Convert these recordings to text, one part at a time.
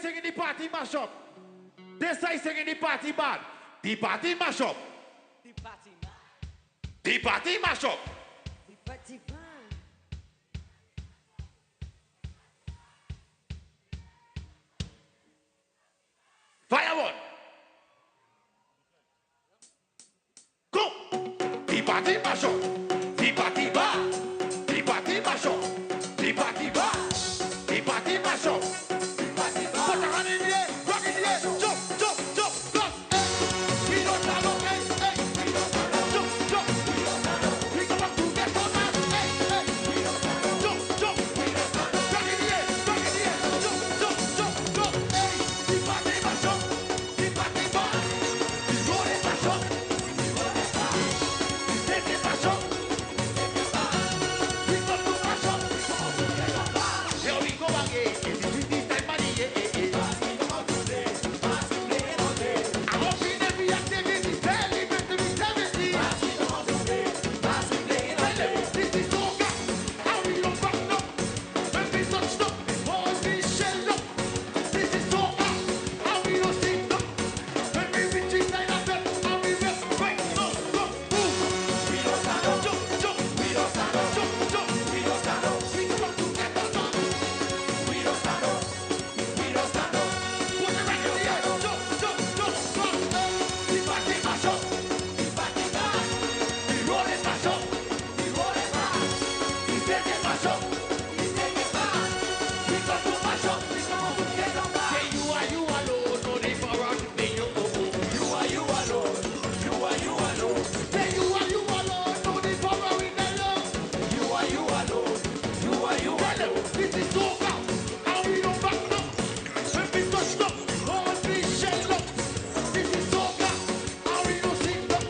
singing the party mash up. This side singing the party bad. The party mash up. The party man. The party mash up. The party man. Firewood. Go. The party mash up. The party bad. The party mash up. The party bad. The party mash up. The party bad. Put your hand in the air. Rock in the air. Jump, jump, jump. Plus. We don't stand up. Hey, hey. We don't stand up. Jump, jump. We don't stand up. We come up to get some man. Hey, hey. We don't stand up. Jump, jump. We don't stand up. Rock in the air. Rock in the air. Jump, jump, jump, jump. Hey. The party mash up. The party bad. The road is mash up. The road is bad. The stage is mash up. We come to mash up. We come up to get some man. Here we go again. This is this time money. Yeah, yeah, yeah. We come out today. Pass the play all day. I hope in every activity, celebrate to be 70. Pass we come out today. Pass the play all day. This is soca. How we don't back up. When we touch up, all we shell up. This is soca. How we don't sing up. When we reach inside of them, how we rest. Right, go, go, move. We don't stand up. Jump, jump. We don't stand up. Jump, jump. We don't stand up. We come up to get us on. We don't stand up. We don't stand up. Put the record in the air. Jump, jump, jump. Rock. The party mash up. The party bad. The road is mash up. The road is bad. The stage is mash up. The stage is bad. We come to mash up. We come up to get us back. Say you are you alone. No need for us to say you go home. You are you alone. You are you alone. Say you are you alone. No need for us to say love. You are you alone. You are you alone. This is soca. How we don't back up. When we touch up, all we shell up. This is soca. How we don't sing up.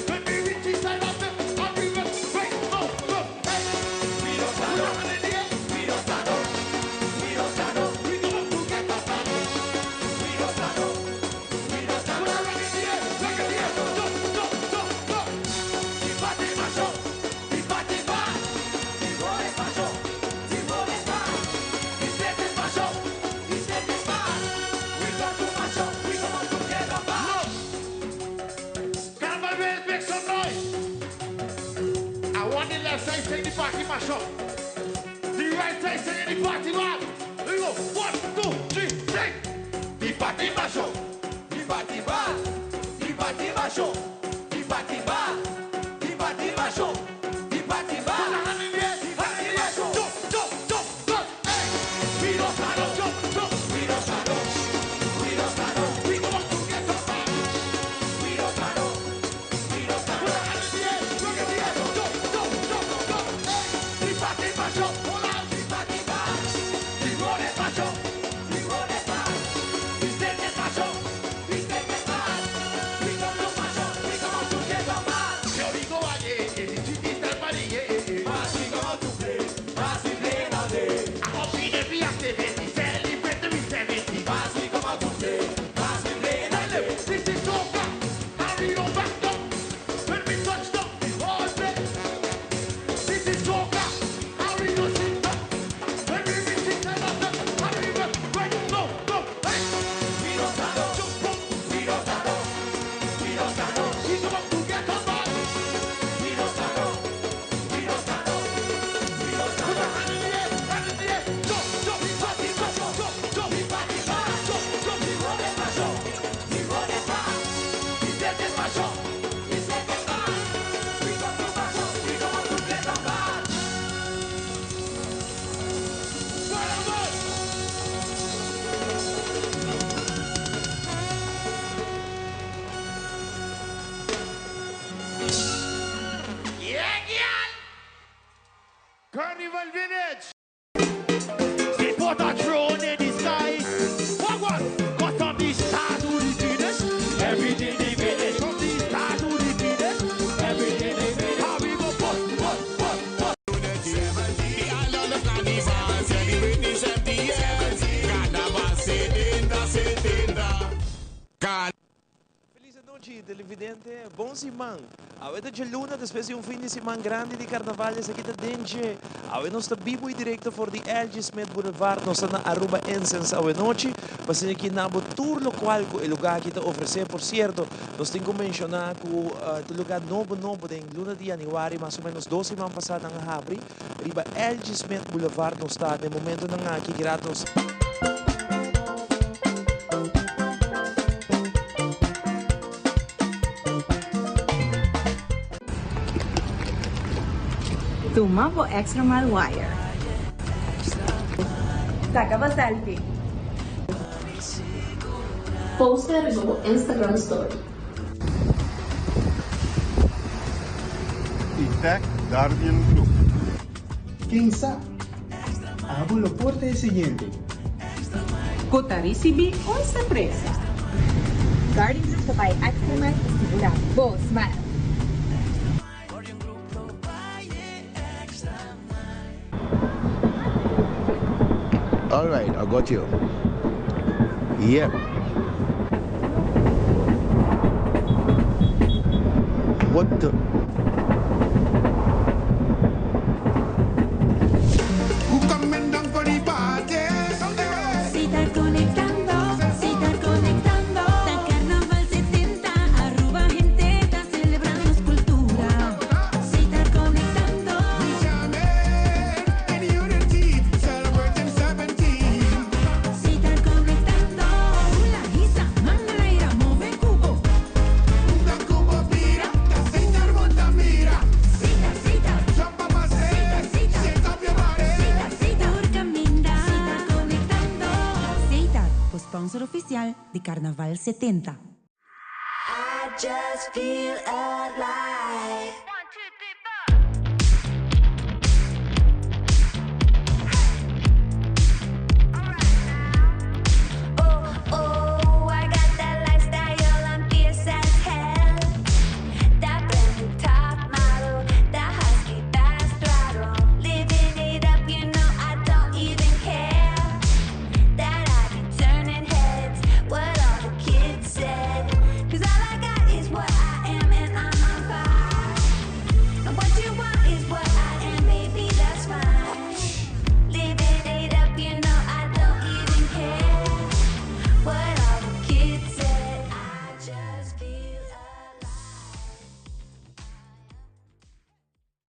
When we reach inside of them, how we rest. Right, go, go, hey. We don't stand up. We don't stand up. We don't stand up. We come up to get us back. We don't stand up. We don't stand up. Put a rock in the air. Rock in the air. Jump, jump, jump, jump. The party mash up. The party bad. The road is mash up. The road is bad. The stage is mash up. The stage is bad. We come to mash up. We come up to get us back. Carnival Race, make some noise. I want the left side saying the party mash up. The right side saying the party bad. Here we go. 1, 2, 3, sing. The party mash up. The party bad. The party mash up. The party bad. The party mash up. The party bad. Put a hand in the air. Hand in the air. Jump, jump, jump, jump. Hey. We don't stand up. Jump, jump. We don't stand up. We don't stand up. We come up to get some back. We don't stand up. We don't stand up. Put a hand in the air. Look in the air. Jump, jump, jump, jump. Hey. The party mash up. Hold on. The party bad. The road is mash up. The road is bad. The stage is mash up. The stage is bad. We come to mash up. We come up to get some back. Here we go again. This is that money. Yeah, yeah, yeah. Pass we come out to play. Pass we play all day. I hope in every activity, celebrate to be 70. Pass we come out to play. Pass we play all day. This is soca. How we don't back up. When we touch up, all day. This is soca. How we don't sing up. When we reach inside of them, how we run. Right, go, go, hey. We don't stand up. Jump up. We don't stand up. We don't stand up. We come up to get us back. We don't stand up. We don't stand up. We don't stand up. Put a hand in the air. Hand in the air. Jump, jump. The party mash up. Jump, jump. The party bad. Jump, jump. The road is mash up. The road is bad. The stage is mash up. The stage is bad. We come to mash up. We come up to get us back. Firewood. Yeah, girl. Carnival Village. They put a throne in the sky. What? Cut from the star to the finish. Everything they finish. From the star to the finish. Everything they finish. How we go put. Felice noche. noite, televidente. Bom simão. Aweta de luna, depois de fim de semana grande de carnaval, essa aqui tá dentro. Aweta nós tá vivo e direto for the LG Smith Boulevard, nós tá na Aruba Incense aweta noite. Passando aqui na tour local, o lugar que tá oferecer, por certo, nós temos que mencionar que o lugar novo tem luna de januário, mais ou menos 12 semanas passada na abre. Riba LG Smith Boulevard, nós tá, de momento na aqui gratos. Tumabo Extra Mile Wire. Saca ba selfie? Poster no Instagram Story. Tic-tac Guardian Group. Quem sabe? Abro o porta é o seguinte. Cotarisibi o surpresa. Guardian Group sabay Extra Mile Festival. Bo, smile. All right, I got you. Yep. What the? Da Carnaval 70, Aruba gente está celebrando escultura. Si está conectando. Si está conectando. La hisa, mangalaira, move cubo. Cita, Urcaminda. Si está conectando. Cita, sponsor oficial de Carnaval 70. I just feel alive. Oh, I got that lifestyle, I'm fierce as hell. That brand new top model, that husky fast throttle. Living it up, you know I don't even care. That I be turning heads, what all the kids said. 'Cause all I got is what I am and I'm on fire. And what you want is what I am, baby, that's fine. Living it up, you know I don't even care. What all the kids said, I just feel alive.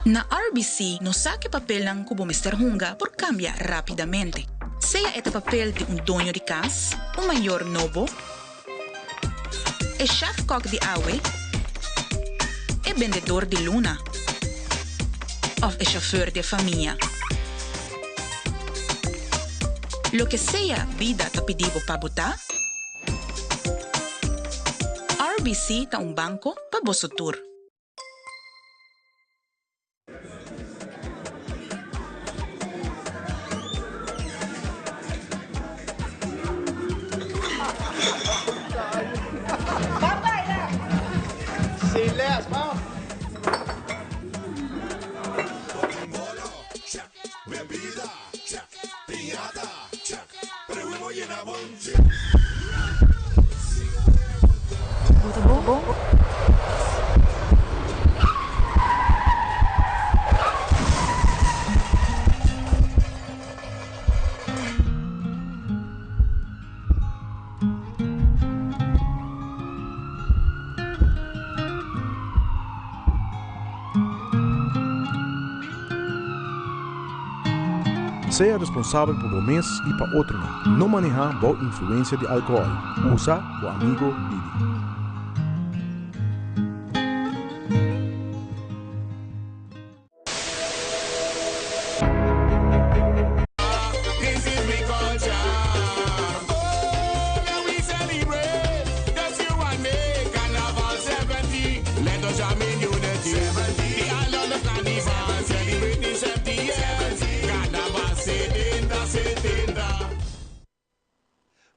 Na RBC, no saque papel ng kubo Mr. Hunga por cambia rapidamente. Sea este papel de un dueño de casa, un mayor novo, el chef cook de awe, el vendedor de luna, of el chauffeur de familia. Lo que sea vida tapidibo pa buta, RBC ta un banco pa bosotur. Silas, vamos. Seja responsável por momentos e para outros. Não manejar boa influência de álcool. Usa o amigo Didi.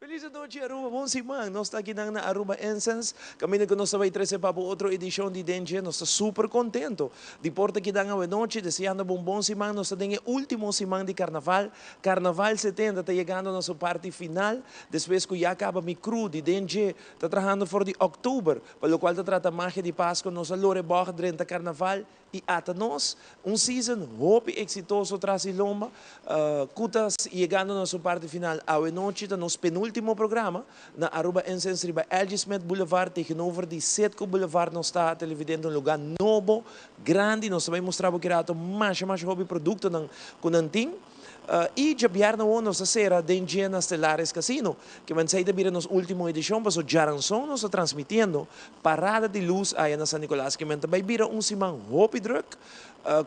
Feliz Feliz noite, Aruba. Bom semana. Nós estamos aqui na Aruba Incense. Caminho que nós vai trazer para outra edição de Dengue. Nós estamos super contentos. De porta aqui na noite, desejando bom semana. Nós estamos no último semana de Carnaval. Carnaval 70 está chegando a nossa parte final. Depois que já acaba mi cru de Dengue, está trabalhando for de outubro. Para o qual está tratando magia de Páscoa. Nós lore borra durante Carnaval. E até nós, season hope exitoso traz e lomba. Cutas chegando a nossa parte final. A noite, nos penúltimo programa, na Aruba Incense, riba L.G. Smith Boulevard, tegenover de Setco Boulevard, nós está televidendo um lugar novo, grande, nós também mostramos que era mais hobby produto ng kunanting. E já vieram nossa sera Dengue na Stellaris Casino, que vai sair de nos última edição, mas o Jaranson nos está transmitindo parada de luz aí na San Nicolás, que vai vir semana hopi druk,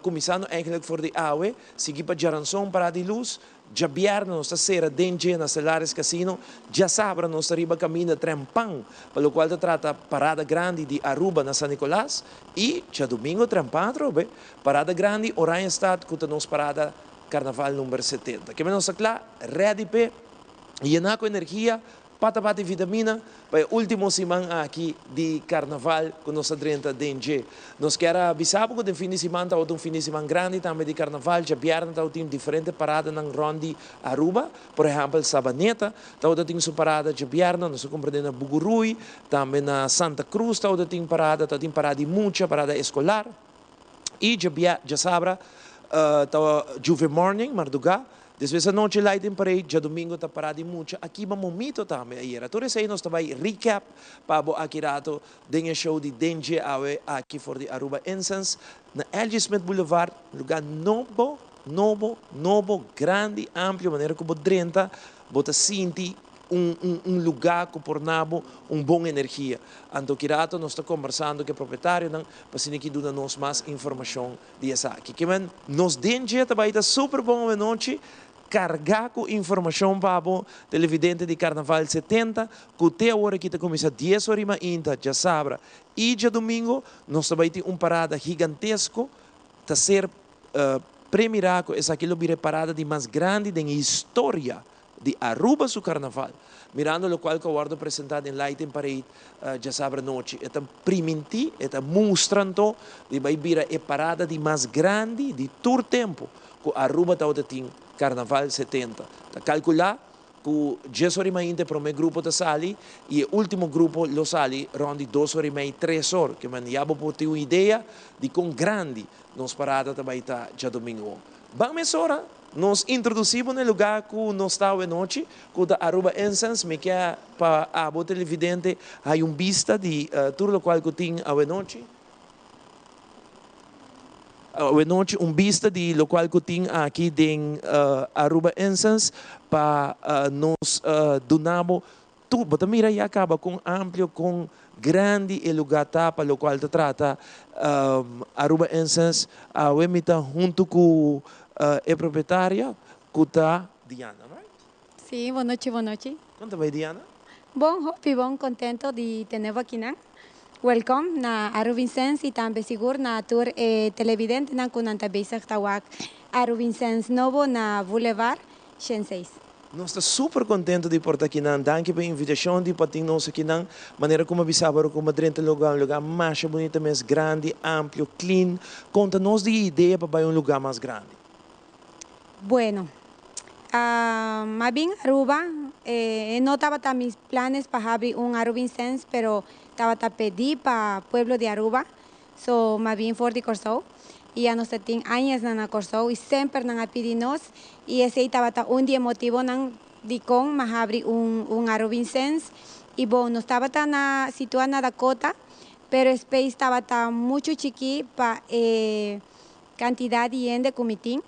começando eigenlijk voor de AWE, seguir para Jaranson parada de luz. Já vieram nossa sera Dengue na Stellaris Casino, já sabra nos arriba caminho Trempang, pelo qual se trata parada grande de Aruba na San Nicolás, e já domingo Trempatro, parada grande Oranha Stad, que nos parada Carnaval número 70. Que menos acá, ready pe, llenar com energia, pata e vitamina, para o último semana aqui de Carnaval com nossa 30 Dengue. Nós queremos avisar que o fim de semana está um fim de semana grande também de Carnaval, já vieram está um diferente parada na Rondi Aruba, por exemplo, Sabaneta, está um sua parada já vieram, nós compreendemos na Bugurui, também na Santa Cruz está um parada de muita parada escolar, e já sabra Juve Morning, Marduga. Depois a noite lighting parade, já domingo está parado muito. Aqui vamos mito também aí. Então aí nós também recap para o akirato de show de Dengue aqui for de Aruba Incense na L.G. Smith Boulevard, lugar novo, grande, amplo, maneira como 30, bota sinti um lugar que pornabo boa energia. Então, Kirato, nós estamos conversando com o proprietário, para que dá-nos mais informação disso aqui. Que nos Dengue também está super bom a noite, carregar com informação para o televidente de Carnaval 70, que até a hora que começa 10 horas ainda, já sabe. E já domingo, nós também temos uma parada gigantesca, para ser premiado, essa aqui é a parada de mais grande da história de Aruba su Carnaval. Mirando lo qual que eu apresentado em Lighting Parade, já sabe a noite. É primenti, é mostrando de vai vir a parada de mais grande de todo tempo que Aruba está tem Carnaval 70. Tá calcular que 10 horas ainda para o meu grupo de sali e o último grupo lo sali rondi 2 horas e meia, 3 horas. Que man já vou ter uma ideia de quão grande nos parada também está já domingo. Vamos ora. Nós introduzimos no lugar que nós estamos à noite, que da Aruba Incense, me quer para a boa televidente, há vista de tudo o qual que tem à noite. À noite, vista de lo qual que tem aqui em Aruba Incense, para nós donamos tudo. Mas mira, já acaba com amplo, com grande e lugar para o qual se trata Aruba Incense, a emita junto com é proprietária, Kuta Diana, right? Sí, boa noite. Quanto vai, Diana? Bom, bom, contento de ter aqui, né? Welcome na Aruba Incense e também seguro na tour televidente na kunanta beisak tawak Aruba Incense novo na Boulevard Shenzhen. Nós estamos super contentes de portar aqui, danke pela invitação de partir nós aqui, maneira como avisava, como dentro do lugar, um lugar mais bonito, mais grande, amplo, clean. Conta-nos de ideia para um lugar mais grande. Bueno, más bien Aruba, no estaba en mis planes para abrir un Aruba Incense, pero estaba pedí para el pueblo de Aruba, so más bien for de Corsou, y ya nos tienen años en Corsou, y siempre nos pedimos, y ese estaba un día motivo de con más abrir un Aruba Incense, y bueno, no estaba tan situado en Dakota, pero el space estaba mucho chiqui para cantidad de gente comitín.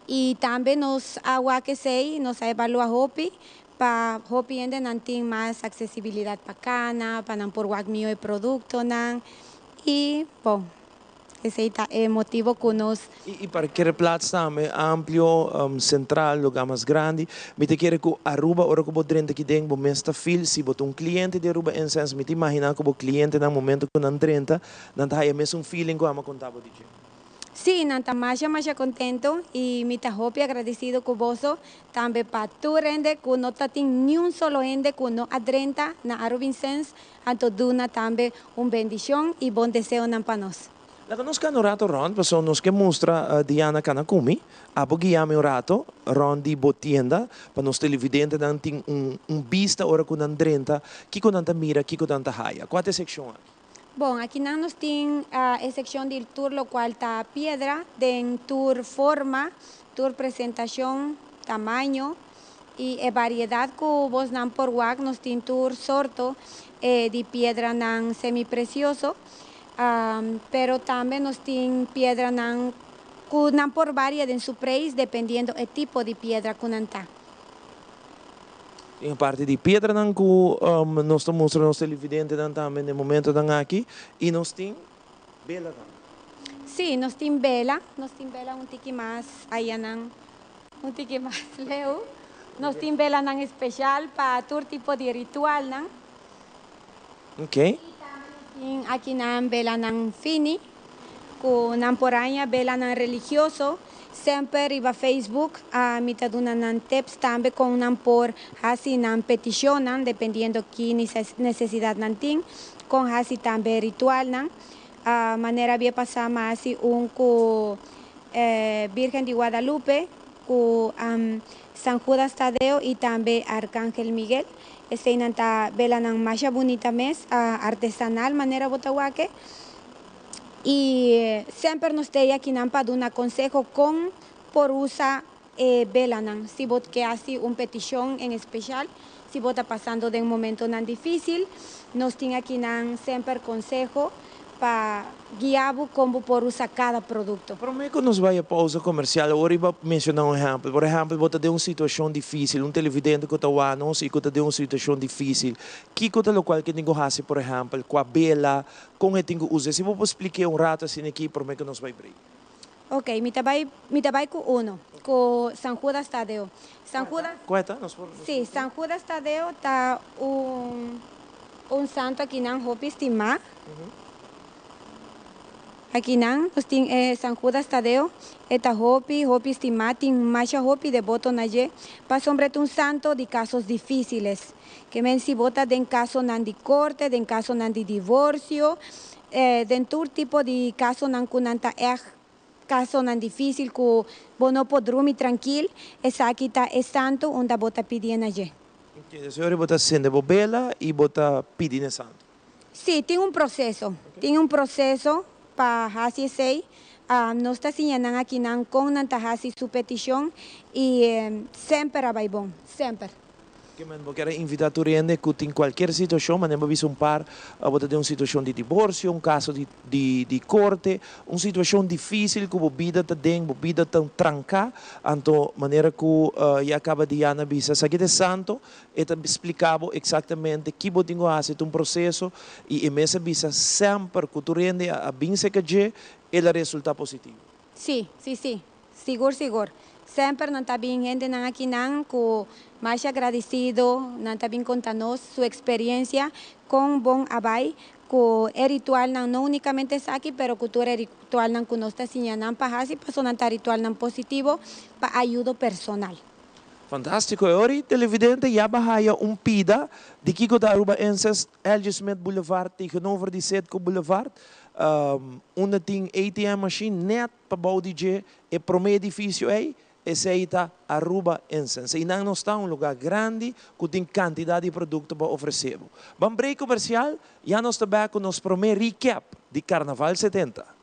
Y también nos agua que sei, nos evalúa Hopi, para Hopi ende nanting más accesibilidad para cana, para por wag mío de producto nan. Y bon, ese es el motivo que nos. Y para que plaats também amplio, central, lugar mais grande, me te quer que Aruba ora que bodrente que tem, bom está fil, se botar cliente de Aruba Incense, me te imagina que o cliente no momento que não drenta, não tá aí mesmo feeling que ama contar DJ. Sí, nanta masha contento y mi tajopi agradecido con vos también para tu rende que no tatin ni un solo ende que no adrenta na Aro Vincens anto duna también un bendición y buen deseo nampanos. La conosco un rato Ron, perché nos che mostra Diana Kanakumi, abo guiame un rato Ron di botienda, per nos televidente dan ting un vista ora con andrenta, chi con tanta mira, chi con tanta haya. Quante sezioni? Bom, aqui nós nos tem a secção de tour, lo qual está piedra, tem tour forma, tour apresentação, tamanho e variedade que vos não por WAC, nos tem tour sorto de piedra não semi-precioso, pero também nos tem piedra não por variedade em seu preço, dependendo do tipo de piedra que não está. In parte di pietra nan ku nos mostra nos televidente dan também no momento dan aqui e nos tem bela dan. Sim, nos tem bela um tiki mais aí nan um tiki mais leu. Nos tem bela nan especial para todo tipo de ritual nan. Ok. E aqui nan bela nan fini, com nan poranha bela nan religioso. Sempre iba Facebook a mitaduna nan tips também com nan por hasi nan peticionan dependiendo que necesidade nan tin com hasi também ritual nan a maneira via passar mais com Virgen de Guadalupe com San Judas Tadeo e também Arcángel Miguel esse nan ta bela nan mais bonita mes artesanal maneira botawaque. Y siempre nos tenía aquí para dar un consejo con por usar velanan. Si vos que hace una petición en especial, si vos está pasando de un momento tan difícil, nos tiene aquí siempre consejo para guiar cómo por usar cada producto. Pero me nos vai a pausa comercial, agora eu mencionar um exemplo. Por exemplo, você tem uma situação difícil, televidente que está lá, não sei que tem uma situação difícil. Que coisa lo qual que tem que fazer, por exemplo, com a bela, com o que tem que usar. Se você explicar rato assim aqui, por que nos vai abrir. Ok, me trabalho com uno, com San Judas Tadeo. San Judas. Cuenta, Sí, San Judas Tadeo está un santo aqui na Hopi estimar. Aqui nós tem San Judas Tadeo, eta Hopi estimar, tem mais Hopi de voto na je, para sobre um santo de casos difíceis, que men si vota de caso nan de corte, de caso nan de divorcio, de todo tipo de caso nan kunanta caso nan difícil que bono pode dormir tranquilo, essa aqui tá é santo onde bota pedir na je. A senhora bota sendo bela e bota pedir na santo. Sim, tem um processo, para hacer sei, nós está assinando aqui não com nanta hacer sua petição e sempre vai bom, sempre. Que men vou querer invitar tu rende que tem qualquer situação, mas não visto um par, você tem uma situação de divórcio, um caso de corte, uma situação difícil que a vida está dentro, a vida está tranca, então maneira que já acaba de Ana bisa, sa que santo, e te explicava exatamente que você tem que fazer um processo e essa bisa sempre que tu rende a bem se que je, ele resulta positivo. Sim, seguro. Sempre não está bem gente não aqui não que mais agradecido, não está bem contando sua experiência com bom abai, que é ritual não unicamente está aqui, pero cultura é ritual não que nós está ensinando para fazer, para não ritual não positivo para ajuda personal. Fantástico. E ora, televidente, já bahaya pida de Kiko da Aruba Enses, L.J. Smith Boulevard, tegenover die Setco Boulevard. Onde tem ATM machine net para bouw DJ e pro edifício aí. Esse está Aruba Incense. E não está um lugar grande que tem quantidade de produto para oferecer. Vamos break comercial, já nós estamos com nosso primeiro recap de Carnaval 70.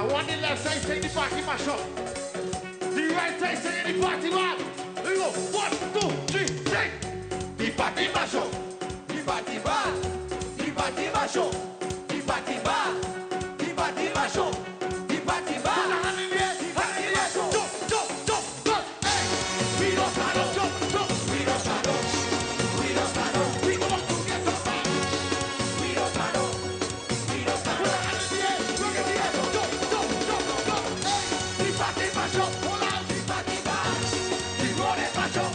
I want the left side saying the party mash up. The right side saying the party man. Here we go. 1, 2, 3, sing. The party mash up. The party man. The party mash up. The party man. The party mash up. The party man. Put a hand in the air. The party mash up. Jump, jump, jump, jump. Hey. We don't stand up. Jump, jump. We don't stand up. We don't stand up. We go back to get up. We don't stand up. We don't stand up. Put a hand in the air. Look at the air. Jump, jump, jump, jump. Hey. The party mash up. Hold on. The party man. The road is mash up.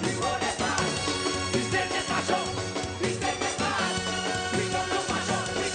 The road is mash. The stage is mash up. The stage is mash. We don't mash up.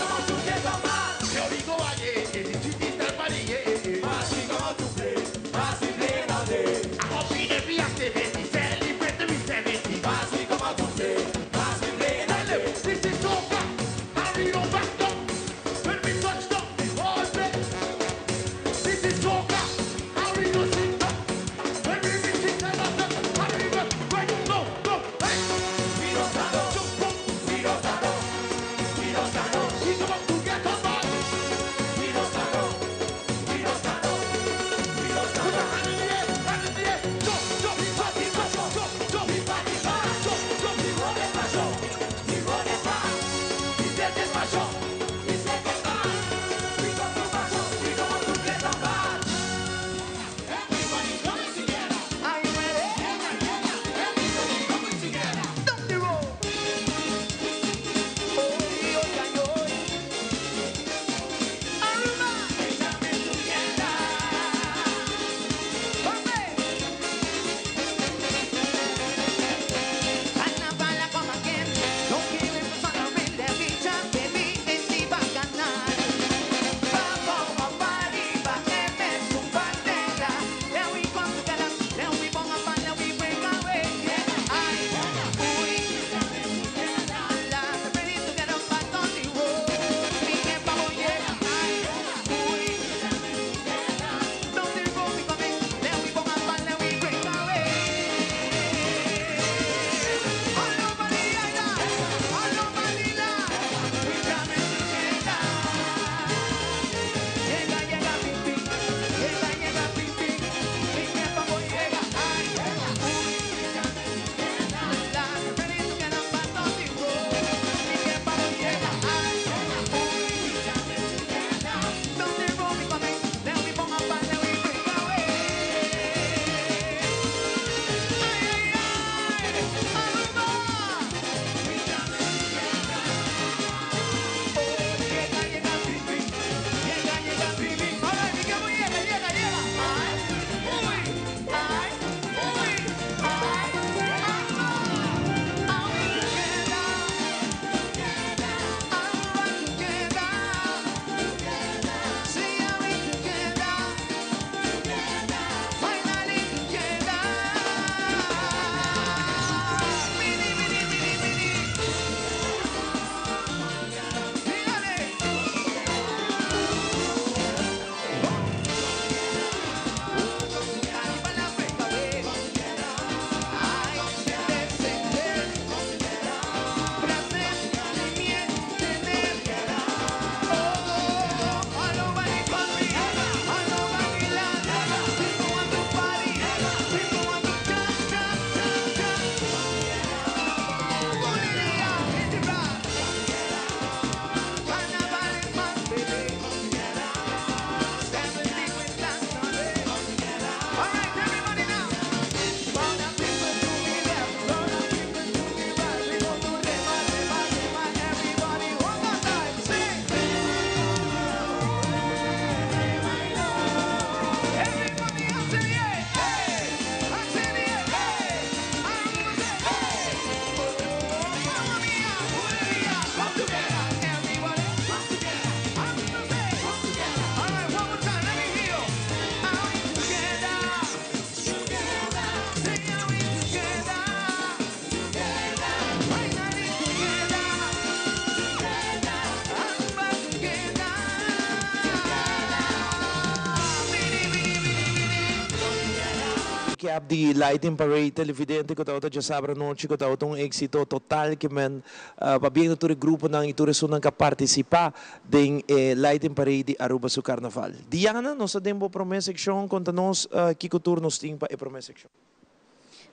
recap di Lighting Parade televidente ko tawta já sabra noite ko tawta éxito total que men pabiang na grupo nang iture sunang ka participar ding Lighting Parade di Aruba su Carnaval. Diana, nos dembo promessa section contanos que turnos ting pa promessa section.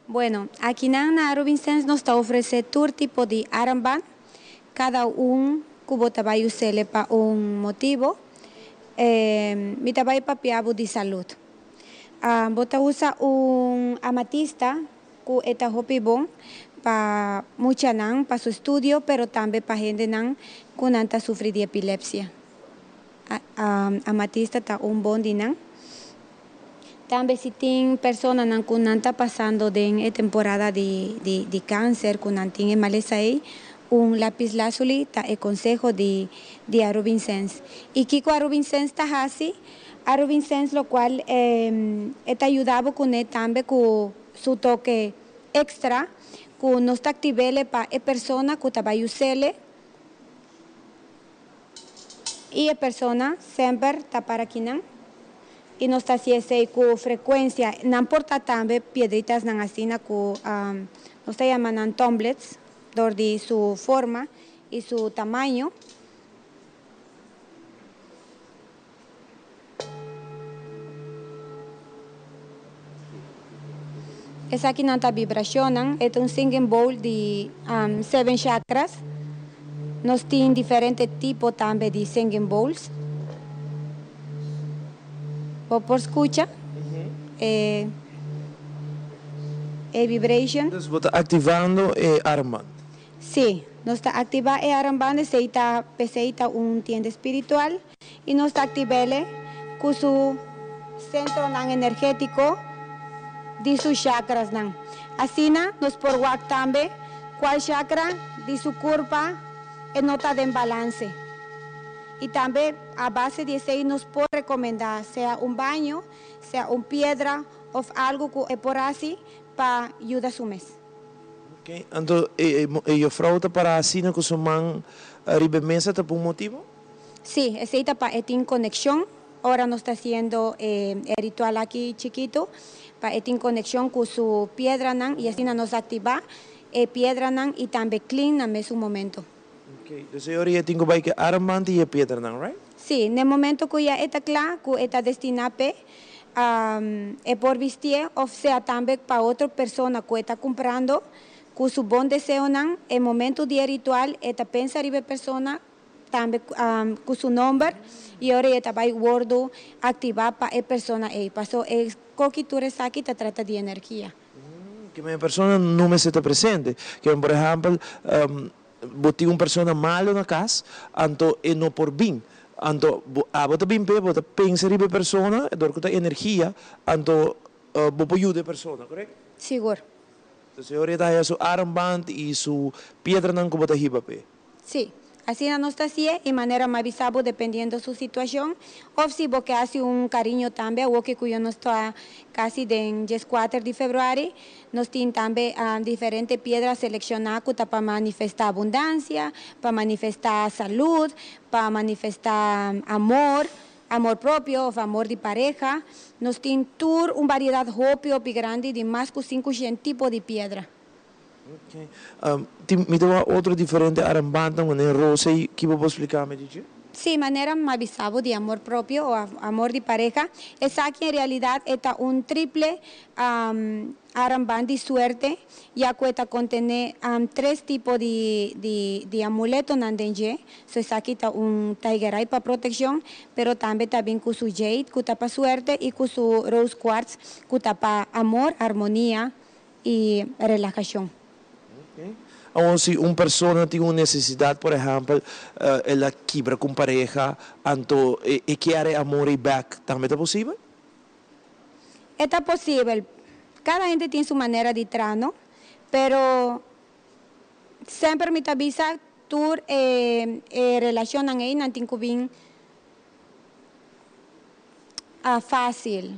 Bueno, aquí na Aruba Incense nos está ofrece tour tipo de aramband, cada un cubo tabayo sele pa un motivo, mi tabayo papiabo de salud. Bota usa un amatista ku eta hopi bon pa mucha nan pa su estudio, pero también pa gente nan kunanta sufrir de epilepsia. Amatista ta un bon dinan. También si tiene personas nan kunanta pasando de temporada de cáncer, kunantin en malesai, un lápiz lazuli ta el consejo de Aruba Incense. Y kiko Aruba Incense ta hasi Aruba Incense, lo cual está ayudado con él también con su toque extra, con nos activele para persona que está usele y persona siempre está para aquí y nos está haciendo con frecuencia, no importa también piedritas nan asina con nos está llamando tumblets, de su forma y su tamaño. Esa aquí nanta vibracionan, es un singing bowl de 7 chakras. Nos tiene diferentes tipos también de singing bowls. Por escucha, vibration. Entonces, vos está activando armband. Sí, nos está activando armband, se está un tienda espiritual y nos está activando con su centro energético de sus chakras nan. Así nos por guac también cuál chakra de su curva nota de balance. Y también a base de eso nos puede recomendar sea un baño, sea una piedra o algo que por así para ayudar a su mes. Okay. Entonces, yo frauta para así no que su man arriba mesa por un motivo? Sí, ese para en conexión. Ahora nos está haciendo el ritual aquí chiquito para estar en conexión con su piedra nan, y así nos activa piedra nan, y también clean en su momento. Okay. Entonces ahora ya tengo que armband y piedra nan, right? Sí, en el momento que ya está claro que está destinado por vestir, o sea también para otra persona que está comprando con su buen deseo nan, el momento del ritual está pensar en persona también con su nombre y ahora está para guardo activar para la persona pasó el coquitures aquí te trata de energía que mi persona no me está presente que por ejemplo boté una persona malo na casa anto no por bien anto bota bien bota pensar en persona dorkuta energía anto bopo ayuda persona correcto seguro entonces ahora está su armband y su piedra nan como te hiba pe sí. Así nos está haciendo de manera más visible dependiendo de su situación. O si vos que hace un cariño también, o que yo no está casi de 4 de febrero, nos tiene también diferentes piedras seleccionadas para manifestar abundancia, para manifestar salud, para manifestar amor propio o amor de pareja. Nos tiene tour una variedad hopi grande de más de 500 tipos de piedra. Okay. Me da outro diferente aramband en rosa y ¿qué puedo explicarme dice? Sí, manera más visible de amor propio o amor de pareja. Esa aquí en realidad está un triple aramband de suerte, ya que contiene 3 tipos de amuletos nandenje. So esa aquí está un tiger eye para protección, pero también con su jade, que está para suerte, y con su rose quartz, que está para amor, armonía y relajación. O si una persona tiene una necesidad, por ejemplo, la quebra con pareja, anto y quiere amor y back, ¿también es posible? Está posible. Cada gente tiene su manera de trano, pero siempre me avisa tu relación ahí no tiene bien fácil.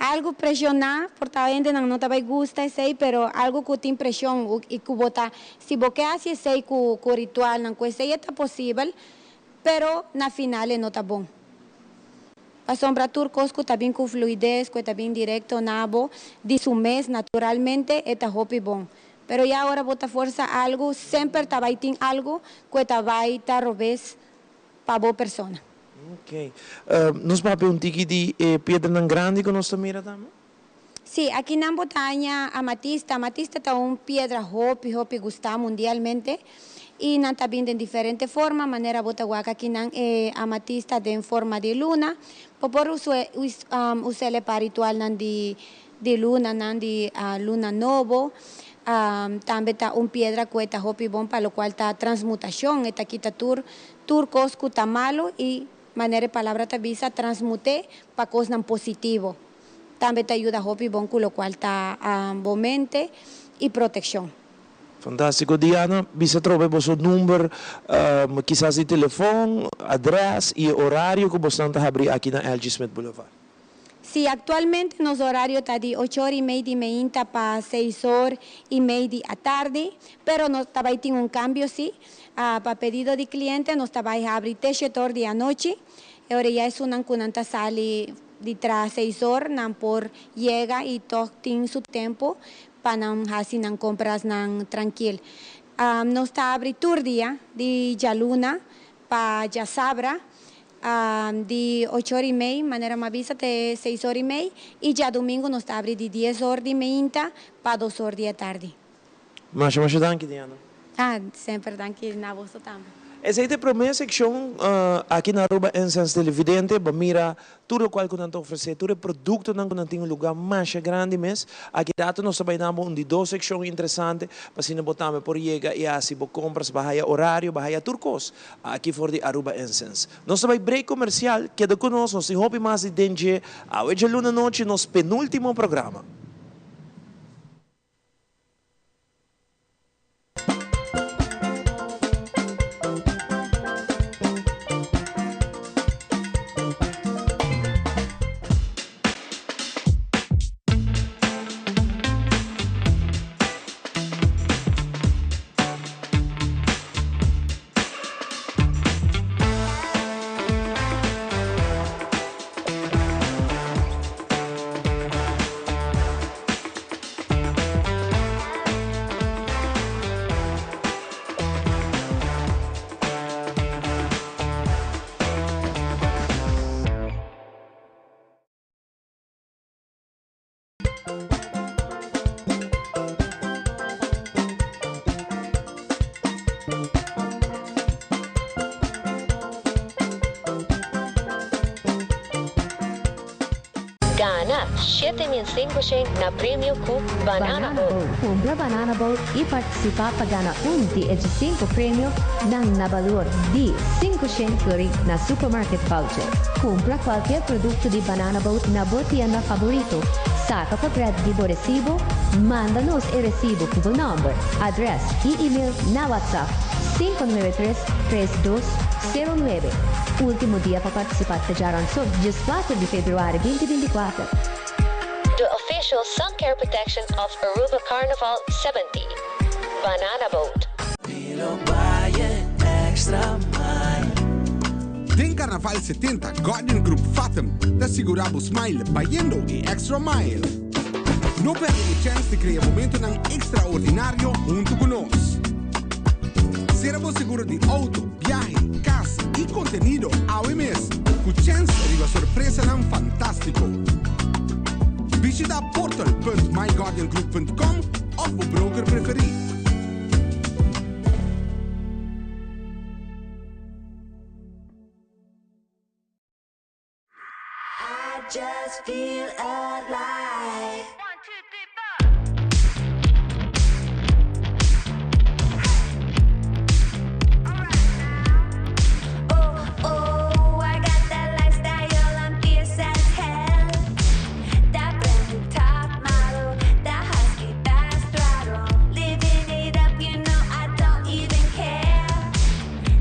Algo presionar, porque a gente no te gusta ese, pero algo que te impresiona y que bota, si vos que haces ese con ritual, no ese está posible, pero na final no está bom. Pa sombra turcos que también con fluidez, que también directo nabo, de su mes naturalmente, eta hopi bon. Pero ya ahora bota fuerza algo, siempre tabaitin algo, que tabaita robes pa bo persona. Ok. Nos papi un tiki di piedra nan grande que nos mira también? Sí, aquí en Botaña, amatista. Amatista está una piedra hopi gusta mundialmente. Y también de diferentes formas, manera botahuaca aquí amatista de forma de luna. Por usarle para ritual de luna, de luna novo. También está una piedra que está hopi bon, para lo cual está transmutación. Está quita turcos que está malo y manera de palabra te avisa transmute para cosas positivo. También te ayuda hopi bon, con lo cual está mente y protección. Fantastico, Diana. Bisa trove vostro numero, quizás de teléfono, adres y horario que vos están abrir aquí en LG Smith Boulevard. Sí, actualmente nuestro horario está de 8:30 de mañana para 6:30 de la tarde, pero nos estaba ahí un cambio, sí, para pedido de cliente nos estaba ahí a abrir 7 de la noche, ahora ya es una cunanta sale de tras 6 horas, por llega y todo tiene su tiempo, para no hacer compras tranquilo. Nos está abrir tur día de Yaluna para Yasabra, de 8:30, manera más vista de 6:30, y ya domingo nos está abrir de 10 horas de mañana para 2 horas de la tarde. Mas danke, Diana. Sempre danke na vosso também. Essa é a primeira secção aqui na Aruba Incense Televidente. Mira tudo o qual que nós oferecemos, todo o produto que nós temos um lugar mais grande mesmo. Aqui dentro nós trabalhamos de 2 secções interessantes para se botar por chega e assim compras, bahia horário, bahia turcos. Aqui for de Aruba Incense. Nós trabalhamos break comercial, queda conosco, nós temos mais de DNG. Hoje, luna noite, nosso penúltimo programa. Gana 7,500 na Premio Cook Banana Boat. Compra Banana Boat e participa pagando de 5 prêmio na valor de 500 curry na Supermarket Voucher. Compra qualquer produto de Banana Boat na botienda favorito. Saca papel de recibo, manda-nos o recibo com o number, address e e-mail na WhatsApp 593-3209. Último dia para participar já lançou 4 de fevereiro 2024. The official sun care protection of Aruba Carnival 70. Banana Boat. Den Carnaval 70, Guardian Group Fatum, te assicuramos smile baiendo e extra mile. No perde a chance de criar momento extraordinario junto con nos. Seremos seguro de auto, viaje, casa e contenido ao mes. Com chance de uma surpresa fantástico. Visita portal.myguardiangroup.com ou o broker preferido. Just feel alive. 1, 2, 3, 4. Oh, I got that lifestyle, I'm fierce as hell. That brand new top model, that husky fast throttle. Living it up, you know I don't even care.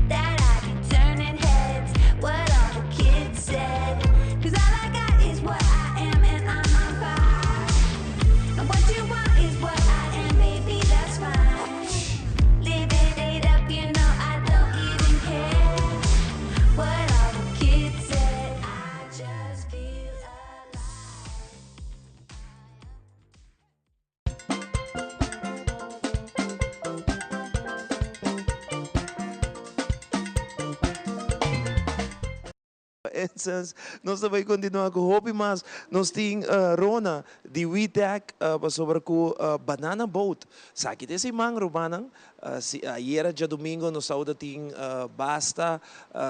That I be turning heads, what all the kids said. 'Cause all I got is what I am and I'm on fire. Essence. Nós vai continuar com o hobby, mas nós temos Rona, de WeTech, sobre com Banana Boat. Sabe que esse man, Rubanang, ayer dia domingo nós saúde tem basta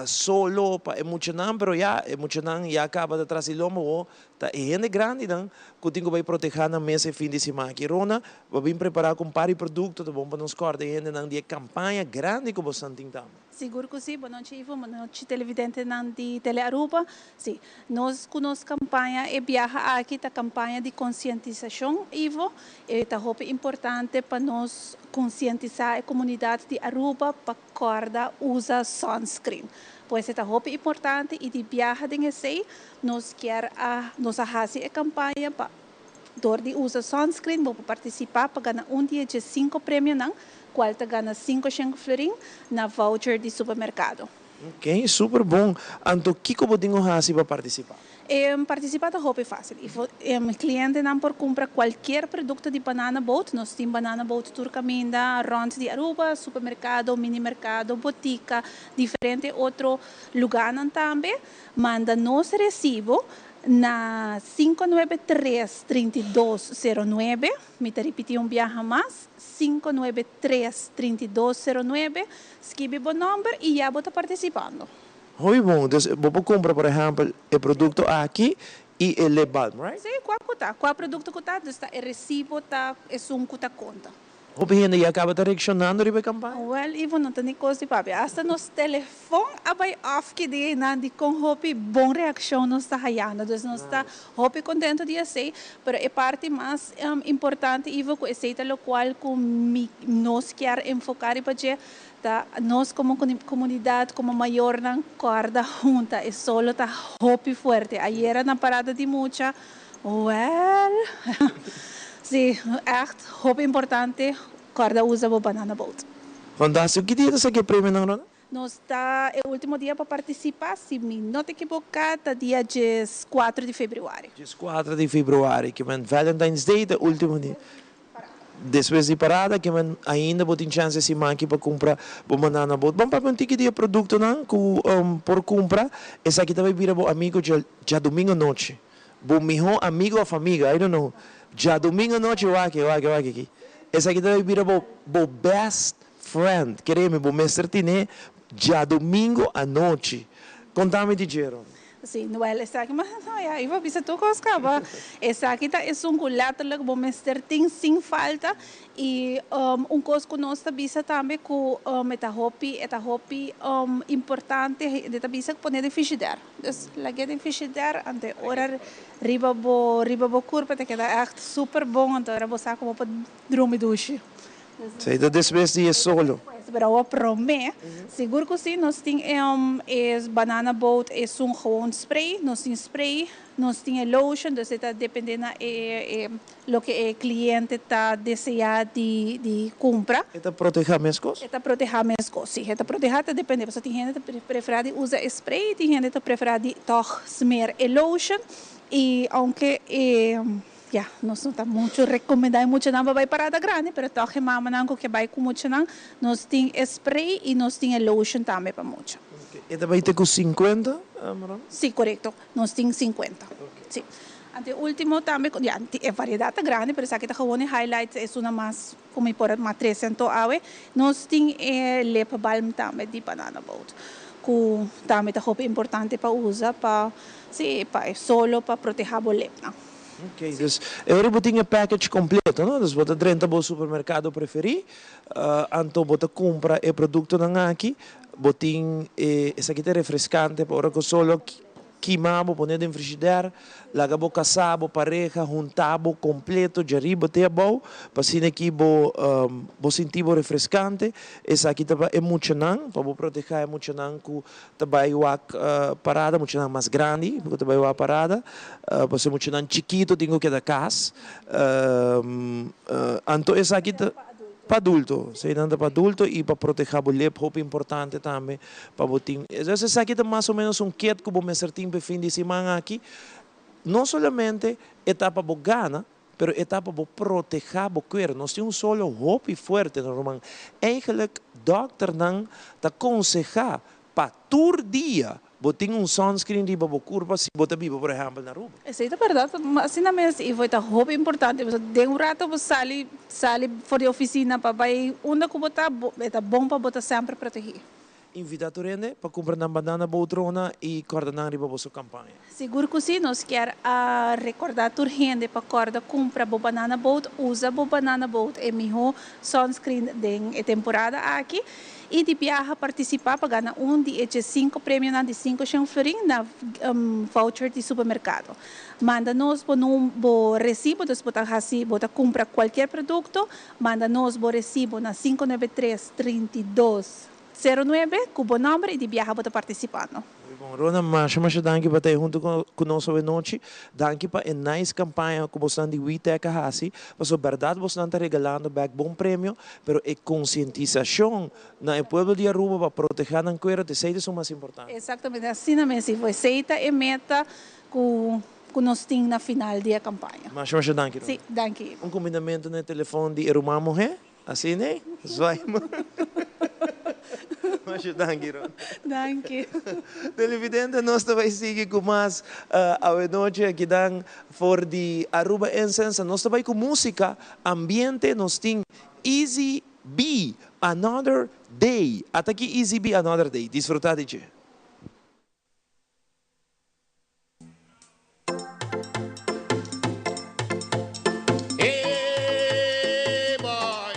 solo para emocionar, pero já emocionar já acaba de trazer lomo, tá é grande não, que tenho vai proteger na mesa fim de semana. Que Rona vai vir preparar com pari produto, tá bom para nos cortar ainda não de campanha grande que você tem também. Seguro que sim, boa noite Ivo, boa noite televidente de Tele Aruba. Sim, nós com nossa campanha é viaja aqui a campanha de conscientização Ivo, é roupa importante para nós conscientizar a comunidade de Aruba para corda usa sunscreen. Pois é roupa importante e de viaja de esse nós quer nós fazer a campanha para dor de usa sunscreen para participar para ganhar dia de 5 prêmios não. Qual te ganha 500 florin na voucher de supermercado. Ok, super bom. Então, o que você tem para participar? Participar da roupa é fácil. O cliente não pode comprar qualquer produto de Banana Boat. Nós temos Banana Boat Turcaminda, Rond de Aruba, supermercado, mini-mercado, botica, diferente outro lugar também. Manda nosso recibo na 593-3209, me repetir viaje mais, 593-3209, escreve o número e já está participando. Muito bom, então você compra, por exemplo, o produto aqui e ele balm, right? Sim, qual produto que está, o recibo está, é um que conta. O gente já acaba de reaccionando na campanha? Well, Ivo, não tem coisa, papi. Hasta nos telefone abai off que de nandi com hopi bom reação nos está hayando. Então nós está hopi contento de ser, pero a parte mais importante Ivo que é lo qual com nós quer enfocar e para nós como comunidade como maior na corda junta é solo tá hopi forte. Ayer na parada de mucha, well. Sim, echt hoop importante, corda usa o Banana Boat. Fantástico. Que dia você quer prêmio, não, Rona? Nós está o último dia para participar, se me não te equivocar, está dia 4 de fevereiro. 4 de fevereiro, que é Valentine's Day, o último dia. Depois de parada, que ainda vou ter chance de manque para comprar o Banana Boat. Vamos para um ticket de produto, não? Por comprar, essa aqui também vira o amigo já domingo à noite. O melhor amigo ou família, I don't know. Já domingo à noite, aqui. Essa aqui também vira o best friend. Queremos, o mestre Tine, já domingo à noite. Contame de dinheiro. Sim, não é essa aqui, mas não é. Eu vou pensar tu coisa, essa aqui tá é culato lá, o mestre tem sem falta e coisa que nós tá bisa também com esta roupa importante, esta bisa que pode de frigideira. Então, lagi de frigideira, ante hora riba bo curva, te queda echt super bom, então era você como para dormir duche. Sei, da depois de solo. Pero para mim, seguro que sim, nós temos Banana Boat, é gewoon spray, nós temos spray, nós temos lotion, então está dependendo do que o cliente está desejando de comprar. Está proteger as coisas? Está proteger as coisas, sim, está proteger, depende, porque tem gente que prefere usar spray, tem gente que prefere toch smear lotion, e aunque nós não estamos muito recomendando muito não para parada grande, mas toch que mama não que vai com muito não, nós temos spray e nós temos lotion também para muito. E também tem com 50, Maron? Sim, correto, nós temos 50. Sim. Ante último também, é variedade grande, mas aqui está gewoon highlights é uma mais como por mais 300 awe, nós temos lip balm também de Banana Boat. Que também é roupa importante para usar para solo para proteger o lip, não. Ok, então eu tenho um package completo, não? Então você entra no supermercado preferido, então você compra o produto aqui, você tem esse aqui é refrescante, para que solo queimamos, põe no frigideira, laga bo casabo, pareja, juntabo completo, de arriba até abaixo, para assim aqui bo sentir refrescante, esse aqui também é muito não, para proteger é muito não, que também é parada, muito não mais grande, porque também é parada, para ser muito não chiquito, tenho que dar casa, então esse aqui para adulto, para adulto e para proteger o lip, roupa importante também para botar. Esse aqui é mais ou menos um kit que eu vou certinho para fim de semana aqui, não somente etapa para gana, mas etapa para proteger o cuero. Nós temos solo roupa forte, normal. Eigenlijk, dokter não está aconselhar para tur dia, boting sunscreen di babo curva se bota bibo, por exemplo, na Aruba. Isso é verdade, mas assim mesmo, e foi roupa importante. De rato você sale fora da oficina para vai onde que botar, é bom para botar sempre proteger. Invitato rende para comprar na banana botrona e coordenar riba sua campanha. Seguro que sim, nós quer recordar tur gente para corda compra bo banana boat, usa bo banana boat é melhor sunscreen de temporada aqui e de viaja participar para ganhar de 5 prêmios de 5 chanfering na voucher de supermercado. Manda-nos bo recibo, dos botar assim, botar compra qualquer produto, manda-nos bo recibo na 593-3209, com o número e de viaja para participando. Bom, Rona, mas danke para estar junto conosco hoje noite. Danke para a nice campanha que você está de Witeca Hasi. Mas a verdade você está regalando back bom prêmio, pero a conscientização no povo de Aruba para proteger a coisa de ser o mais importante. Exatamente, assim mesmo. Foi aceita e meta que nós temos na final da campanha. Mas danke, Rona. Sim, danke. Combinamento no telefone de Eruma Morrer? Assim, né? Vai, mas danke, Ron. Danke. Televidente, nós também seguir com mais a noite aqui dan for de Aruba Incense. Nós também com música, ambiente, nós tem Easy B, Another Day. Até aqui Easy B, Another Day. Desfrutar de ti. Hey boy,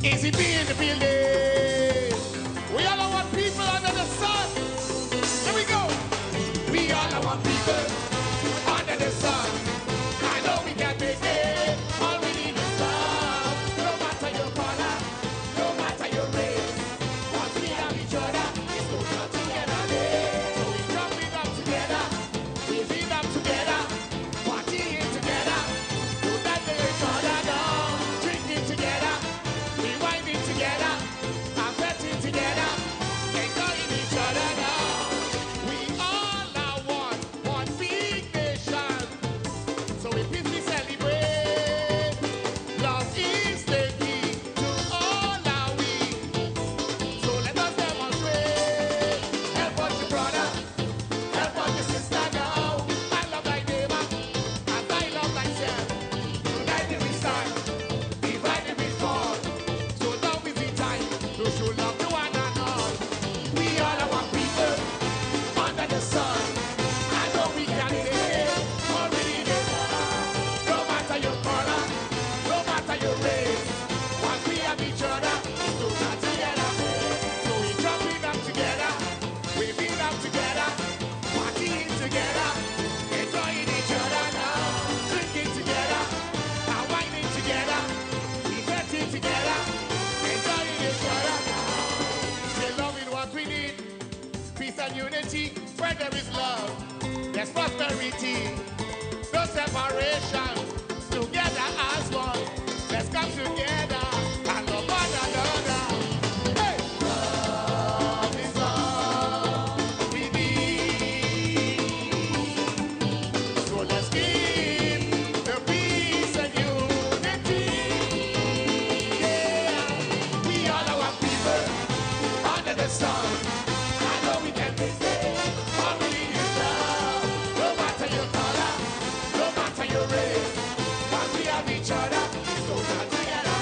Easy B in the building. We all want people under the sun. Here we go. We all want people under the sun. I know we can make it. All we need is love. No matter your color, no matter your race. Once we have each other, it's so come together. So we jump it up together. We feel up together. Partying together. Do that to each other now. Drinking together. We winding together. I'm betting together. Enjoying each other now. We all are one big nation. So we peacefully celebrate. Love is the key to all our we. So let us demonstrate. Help out your brother. Help out your sister now. I love thy neighbor. As I love myself. United we stand. Divided we fall. So now is the time to show love to one another. We all are one people under the sun. I know we can say it. Already know. No matter your color, no matter your race. Once we have each other, it's so not together. So we jump it up together. We feel up together. Partying together. Enjoying each other now. Drinking together. And whining together. We betting together. Enjoying each other now. Say love is what we need. Peace and unity. Where there is love, there's prosperity. No separation. Together as one. Let's come together and love one another. Hey! Love is all we need. So let's keep the peace and unity. Yeah, we all are one people under the sun. I know we can make it. All we need is love. No matter your color, no matter your race. Once we have each other, so not together.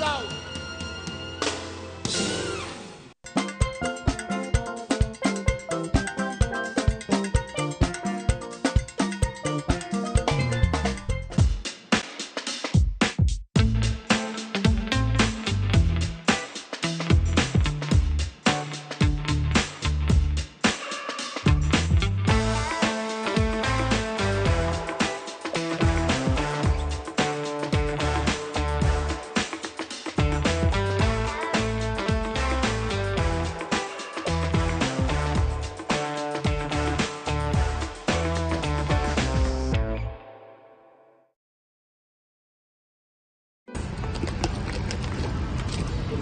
sound.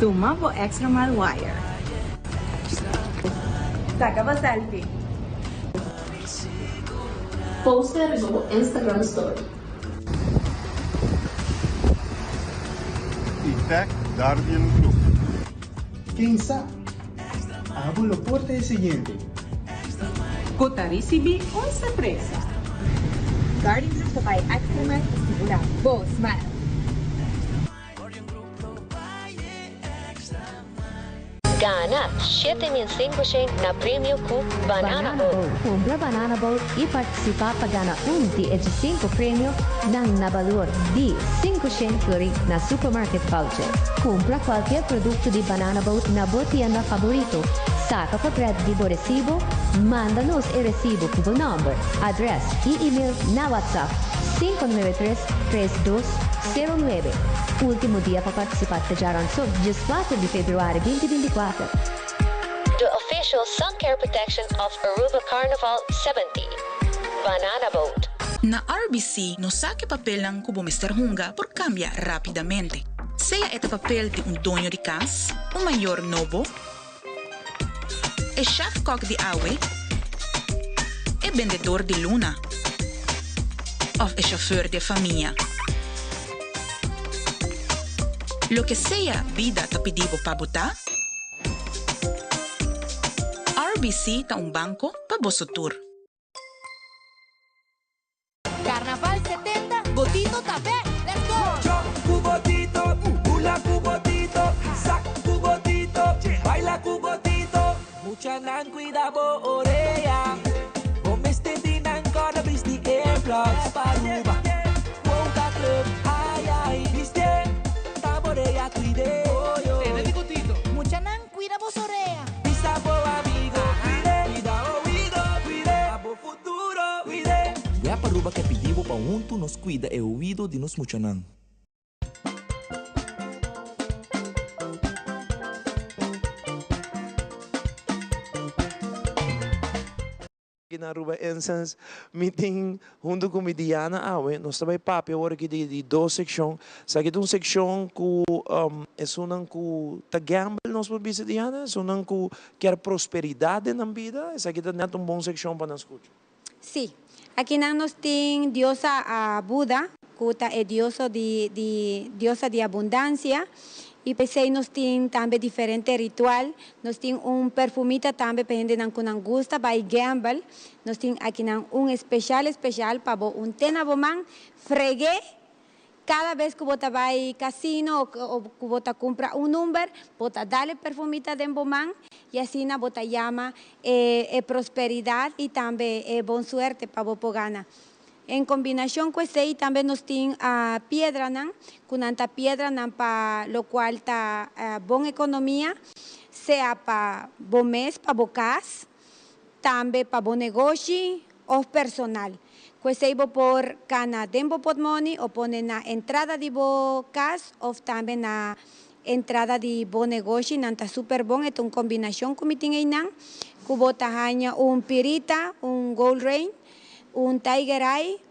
Tumabo Extra Mile Wire. Saca pa selfie. Posta el su Instagram story. Tag Guardian Group. Quem sabe? Abro o porta siguiente. Cotarisibi ou surpresa? Guardian Group sa by Extra Mile Sigurado. Bo, smile. Gana 7,500 na Premium Cook Banana Boat. Compra Banana Boat e participa pagana di 5 prêmio ng nabalur di 500 na supermarket voucher. Compra qualquer produto di Banana Boat na botienda favorito. Saca papel de recibo, manda-nos el recibo cubo number, address e email na WhatsApp 593-3209. Último dia para participar de Jaranso, 4 de fevereiro 2024. The official sun care protection of Aruba Carnival 70. Banana Boat. Na RBC, no saque papel ng kubo Mr. Hunga por cambia rapidamente. Sea este papel de un dueño de casa, un mayor novo, e chef cook de awe, e vendedor de luna, of e chauffeur de familia. Lo que sea vida tapidibo pa buta, RBC ta un banco pa bosotur. Carnaval 70, Botito Tapé, let's go! Yo, cubotito, hula cubotito, sac cubotito, baila cubotito. Mucha nan cuidado oreja, comeste dinang gonna be the airplugs. Paruba, Wonka Club, ay ay, viste, taborea cuide. Tene bigotito. Mucha nan cuidado oreja. Vista po amigo, cuide, cuide, abo futuro, cuide. Ya paruba que pedivo pa junto nos cuida e ouvido de nos muchanan. Na Aruba Incense meeting junto com a Diana Awe, nós também papo agora aqui de duas secções. Sabe que uma secção que é uma que tá gamble nós podemos dizer Diana, é uma que quer prosperidade na vida, essa aqui tá uma boa secção para nós escutar. Sim, aqui nós temos diosa a Buda, que é diosa de abundância. E pensei nós temos também diferente ritual, nós temos perfumita também dependendo do que nós gosta, vai gamble, nós temos aqui especial para tena bomang fregue, cada vez que você vai casino ou que você compra número, você dá perfumita de bomang e assim você chama prosperidade e também boa sorte para você ganhar. En combinación con ese también nos tiene piedra, con anta piedra para lo cual está buena economía, sea para buen mes, para bocas, también para buen negocio o personal. Pues por cana de pot money o pone na entrada de bocas o también na entrada de buen negocio, nanta super bon, es una combinación con mi tiene kubota hanya pirita, un gold rain, un tiger eye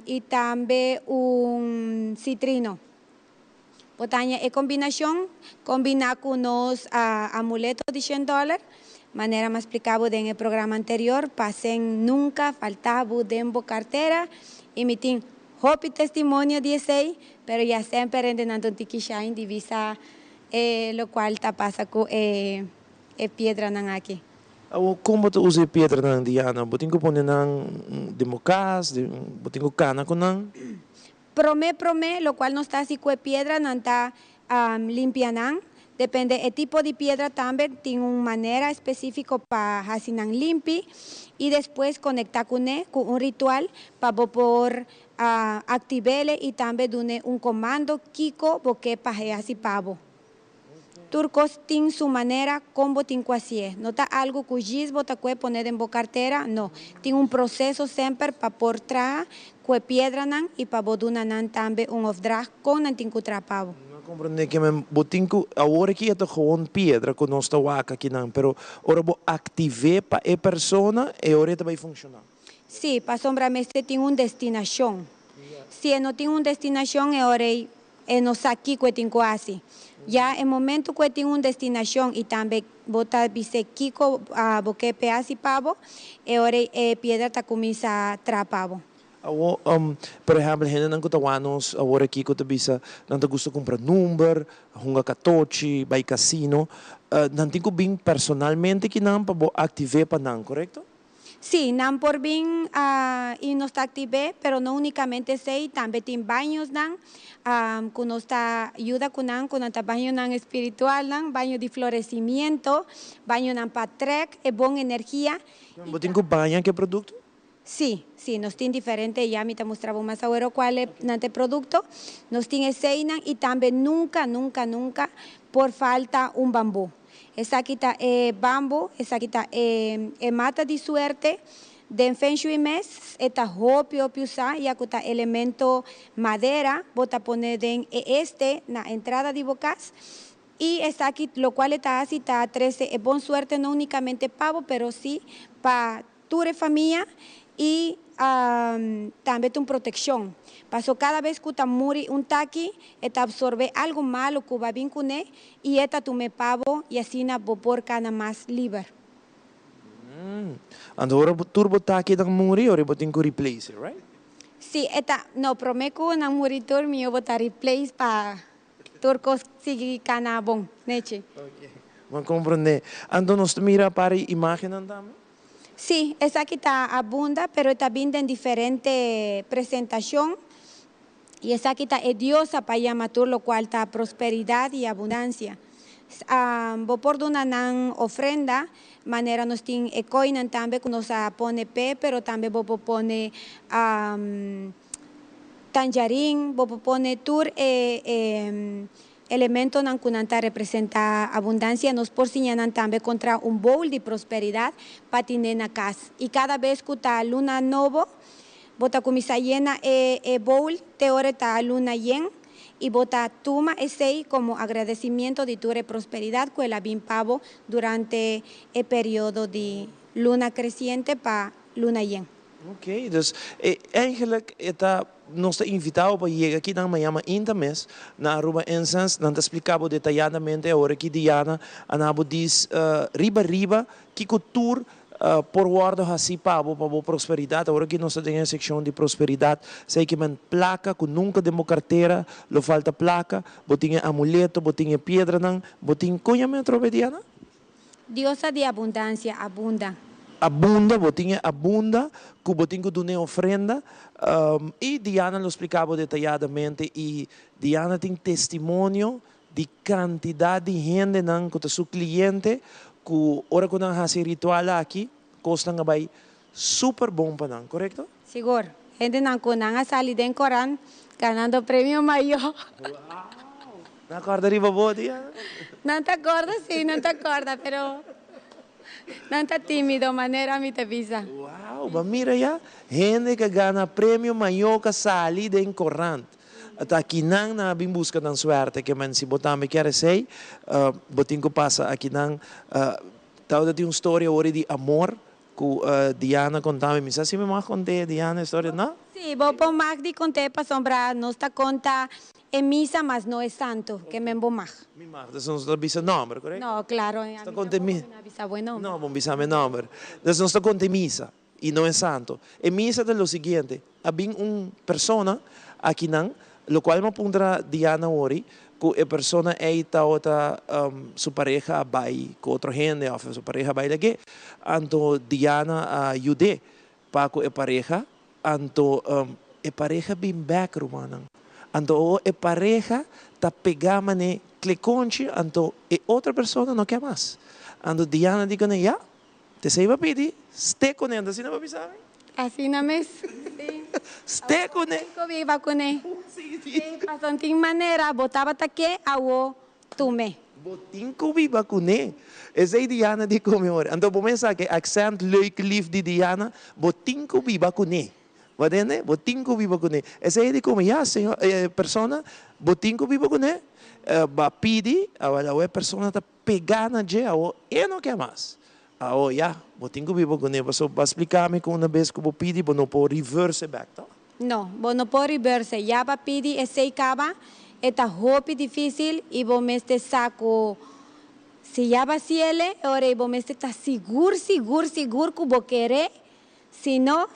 y también un citrino. Botanya es combinación, combina con unos amuletos de $100, manera más explicada en el programa anterior, pasen nunca faltaba dentro cartera y mi team hopi testimonio 16, pero ya siempre en un tiquishine divisa, lo cual está pasa con piedra aquí. Como tu usa piedra na Diana? Botinho pone nang democas, botinho cana com nang? Promé, lo cual no está así con piedra, no está limpianan. Depende del tipo de piedra también, tiene una manera específica para hacer limpi y después conectar con un ritual para poder activarle y también darle un comando kiko porque para hacer pavo. Turcos tienen su manera como tienen que hacer. No está algo que gisbo te puede poner en boca cartera, no. Tiene un proceso siempre para por traer con piedra y para poder también un off-drag con que traer pavo. Compreende que me botinco agora que é gewoon pedra com nossa waka aqui não, pero ora bo active para a persona e ora vai funcionar. Sí, para sombra mestre tem uma destinação. Se não tem uma destinação é ora é nos aqui que tem quase. Já é momento que tem uma destinação e também botar bise kiko a boque pedaço pavo é ora é pedra tá começa a trapavo. Por exemplo, gente não kutawanos agora aqui que bisa não te gusta comprar número, hunga katochi, vai casino, não tem que bem personalmente que não para activar para não, correto? Sí, não por bem e não está active, pero não unicamente sei, também tem banhos não, que nos está ajuda com está banho não espiritual não, banho de florescimento, banho não para trek, é boa energia. Botem que banho que produto? Sí, nos tiene diferente, ya me te mostraba más ahora cuál es el producto, nos tiene seina y también nunca, por falta un bambú. Esa quita bambú, esa quita mata de suerte, de Feng Shui mes, esta opio usa, y acuta elemento madera, bota poner en na entrada de bocas, y esa aquí, lo cual está así, está 13, es buena suerte, no únicamente pavo, pero sí para tu familia, y también una protección. Pasó cada vez que muri un taqui, esta absorbe algo malo que va bien con él, y esta tu me pavo y así na por cana más libre. Ahora turbo taqui dan muri, ahora botin que replace, right? Sí, esta no prometo na muri tur mío botar replace para turcos sigue cana bon, neche. Okay. Man comprende. Ando nos mira para imagen andamos. Sí, esa aquí está abunda, pero está vinda en diferente presentación. Y esa aquí está diosa para llamatur, lo cual está prosperidad y abundancia. Por una ofrenda, manera nos tiene ecoinan también, que nos pone pero también pone tanjarín, pone tur elemento nan kunanta representa abundancia, nos porciñanan también contra un bowl de prosperidad para tener na casa. Y cada vez que está luna novo, bota comisa llena bowl, te ore ta luna yen, y bota tuma ese como agradecimiento de tu prosperidad que la bin pavo durante el periodo de luna creciente para luna yen. Ok, dus eigenlijk está nos invitado para llegar aqui na Miami Intames, na Aruba Incense, não te explicava detalhadamente agora que Diana anabo diz riba que cultura por guarda assim para a prosperidade. Agora que nós temos a secção de prosperidade, sei que man placa que nunca demo carteira, lo falta placa, botinha amuleto, botinha pedra não, botinha conhecimento Diana? Diosa de abundancia, abunda. Botinha abunda, que botinha que dune ofrenda, e Diana lo explicava detalhadamente, e Diana tem testemunho de quantidade de gente que é seu cliente, que ora que não faz ritual aqui, custa nga bay super bom para não, correto? Seguro. Gente não kunanga sali den Coran, ganando premio mayor. Wow. ¿No acorda riba bo, Diana? No te acuerdas, sí, no te acuerdas, pero no está tímido, manera mi te visa. Wow, mas mira ya, gente que gana premio maior que sali den Coran. At aqui nang na bin busca ng swerte que man si botame quer sei, botin ko passa aqui nang tao dati uma história ori de amor que Diana contava, me sabe me mais contei Diana história não? Sí, vou por mais de contar para sombrar, não está conta em missa, mas não é santo, que me vou mais. Me mais, então não está bisa nome, correto? Não, claro, está conta missa. Não, vamos bisa me nome. Então não está conta missa e não é santo. Em missa é o seguinte, havia pessoa aqui nang lo cual me pondrá Diana ori que a persona está outra sua pareja vai com outra gente ou sua pareja vai daqui então Diana ajude para que a pareja então a pareja bem back romana Ando e pareja ta pegama ne cleconchi, ando e outra persona não quer mais. Ando Diana digo ne ya, te sei va pidi, ste con ando, assim não vai sabe? Assim na mes. Ste con ne. Ko viva con ne. Sim, pasanting maneira, botava taque ao tume. Botinko viva con ne. E sei Diana di come ora. Ando po mensa che accent leuk lief di Diana, botinko viva con ne. Va bene? Botinko viva con ne. E sei di come ya, persona, botinko viva con ne. Ba pidi, a persona ta pegana je, a e não quer mais. Ah, ja, botinko vivo con ne. So, ba explicar-me com uma vez que bo pidi, bo não po reverse back, tá? Não, bo não po reverse. Já ba pidi e sei caba, eta hopi difícil e bo meste saco. Se já ba ciele, ora e bo meste ta seguro que bo querer, se não,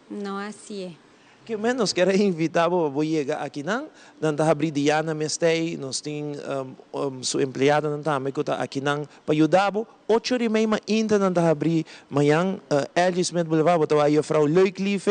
não assim é. Que menos quero invitar vou chegar aqui não abrir Diana mestei nós tem sua empregada não tá me conta aqui não para ajudar 8h30 mas ainda não abrir manhã Elgis Smith Boulevard botou aí a frau leuk lief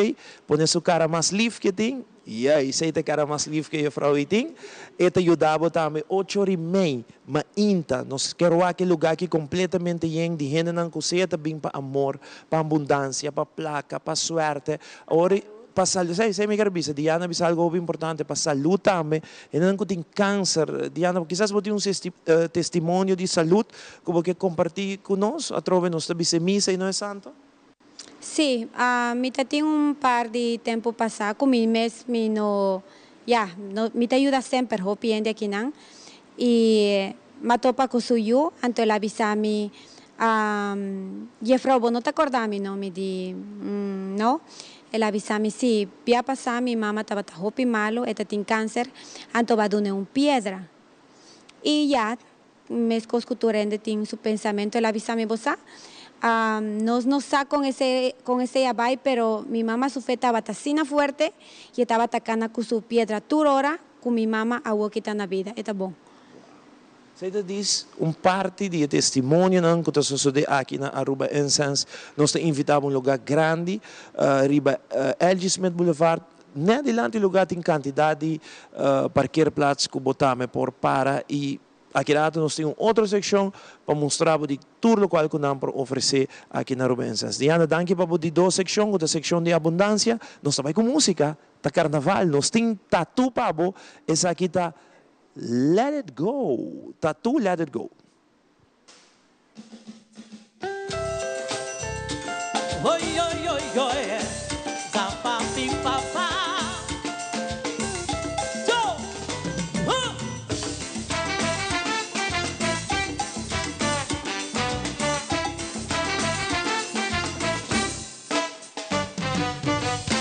põe sua cara mais lief que tem e aí sei a cara mais lief que a frau tem e te ajudar também 8h30 mas ainda nós quero aquele lugar que completamente de gente não coseia bem para amor para abundância para placa para suerte ora para saúde, sei me garabisa, Diana bisa algo importante para saúde também, e não tem câncer, Diana, quizás você tenha testemunho de saúde como que compartilhar conosco, através nossa missa e não é santo? Sim, me tenho par de tempo passado, com mi mes, me ajuda sempre, hopi ende aqui não, e me topa com suyo, anto ela avisa-me, Jeffrey, não te acordar meu nome de, não? Ela avisa-me, sim, pia passar, minha mama estava hopi malo, ela tem câncer, então vai dar pedra. E já, meus coscuturende tem seu pensamento, ela avisa-me, você, nós não sabemos com esse abai, pero minha mama estava assim forte e estava atacando com sua pedra toda hora, com minha mama a o que está na vida, é bom. Você diz parte de testemunho não que está sucedendo aqui na Aruba Incense. Nós te invitamos lugar grande, riba Elgis Smith Boulevard. Nem adiante lugar tem quantidade de parqueerplaats que botamos por para e aqui nós temos outra secção para mostrar de tudo o qual que nós oferecer aqui na Aruba Incense. Diana, danke para de duas secções, a secção de abundância, nós também com música, tá carnaval, nós temos tatu para essa aqui tá Let It Go. Tattoo, Let It Go. Oi, oi, oi, oi. Zapa, pi, pa, pa. Go!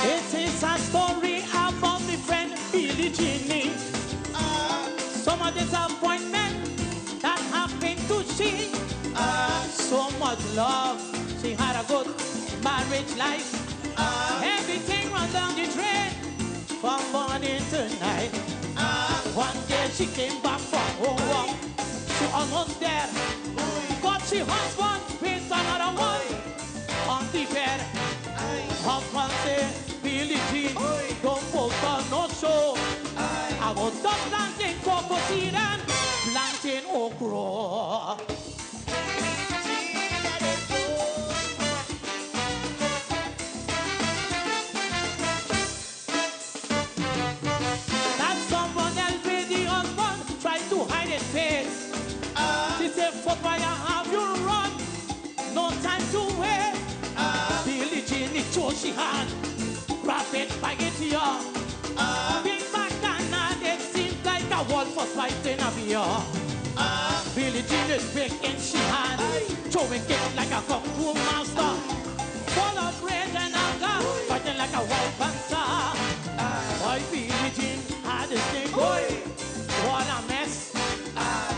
This is a story about the friend Billie Jean. So much disappointment that happened to she. So much love, she had a good marriage life. Everything run down the drain from morning to night. One day she came back from home, she almost dead. But she husband with another one on the bed. Husband said, Billie Jean, don't put on no show. I go stop planting cocoa seed and planting okra. That someone else with the husband tried to hide his face. She said, "Fuck, why have you run? No time to wait." Billie Jean, the toe she had, grab it, bag it here. Big back and it seems like a wall for fighting a beer. Billie Jean is big and she had, throwing kick like a kung fu master. Full of rage and anger, fighting like a wild panther. Boy, Billie Jean had this thing, boy, what a mess.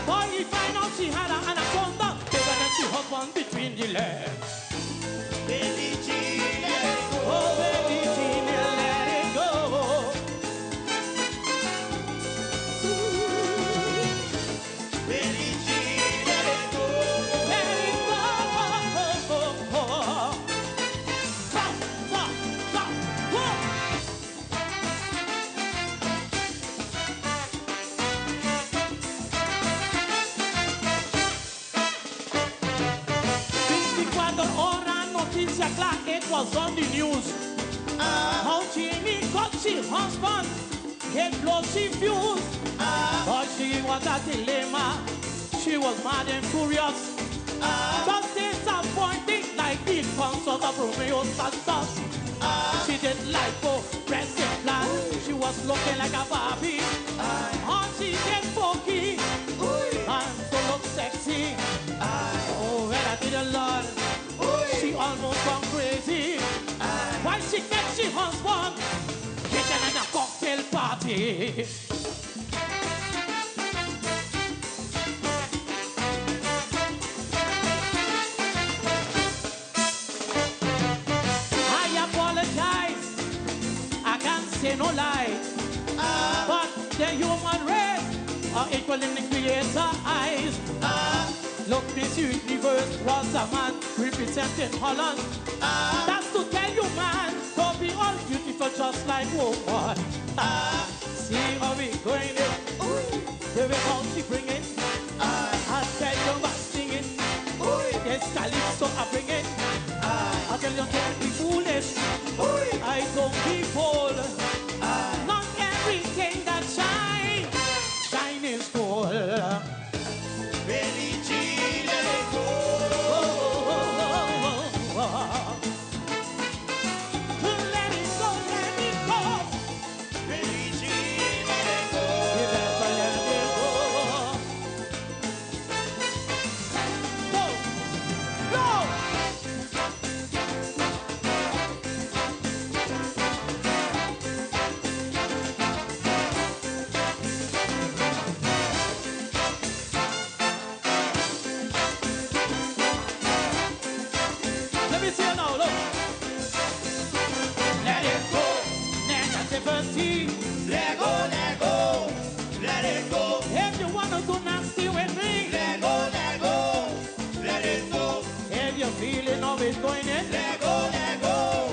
Boy, he find out she had an anaconda, bigger than she husband between the legs. Billie Jean, let it go. Oh, Billie Jean, let it go. Billie Jean, let it go. Let it go. Stop, stop, stop. was on the news. How Jamie got she husband, get blood she fused. But she was a dilemma. She was mad and furious. Just disappointing like the consort of Romeo Santos. She didn't like for dressing flat. She was looking like a Barbie. And she get funky and so look sexy. Oh, when I did a lot, she almost gone crazy. Why she get she husband kitchen in a cocktail party. Say no lie, but the human race are equal in the Creator's eyes. Look, Miss Universe was a man representing Holland. That's to tell you, man, don't be all beautiful just like woman. See how we going it, the way how she bring it. I tell you about singing, yes, Calypso I bring it. I tell you don't be foolish, I don't be bold. Not everything that shines, shine is gold. Billie Jean, let it go. Let it go, let it go. Billie Jean, let it go. You better let it go. Go, go. Let go, let go, let it go. If you wanna go nasty with me, let go, let go, let it go. If you're feeling always going in, let go, let go,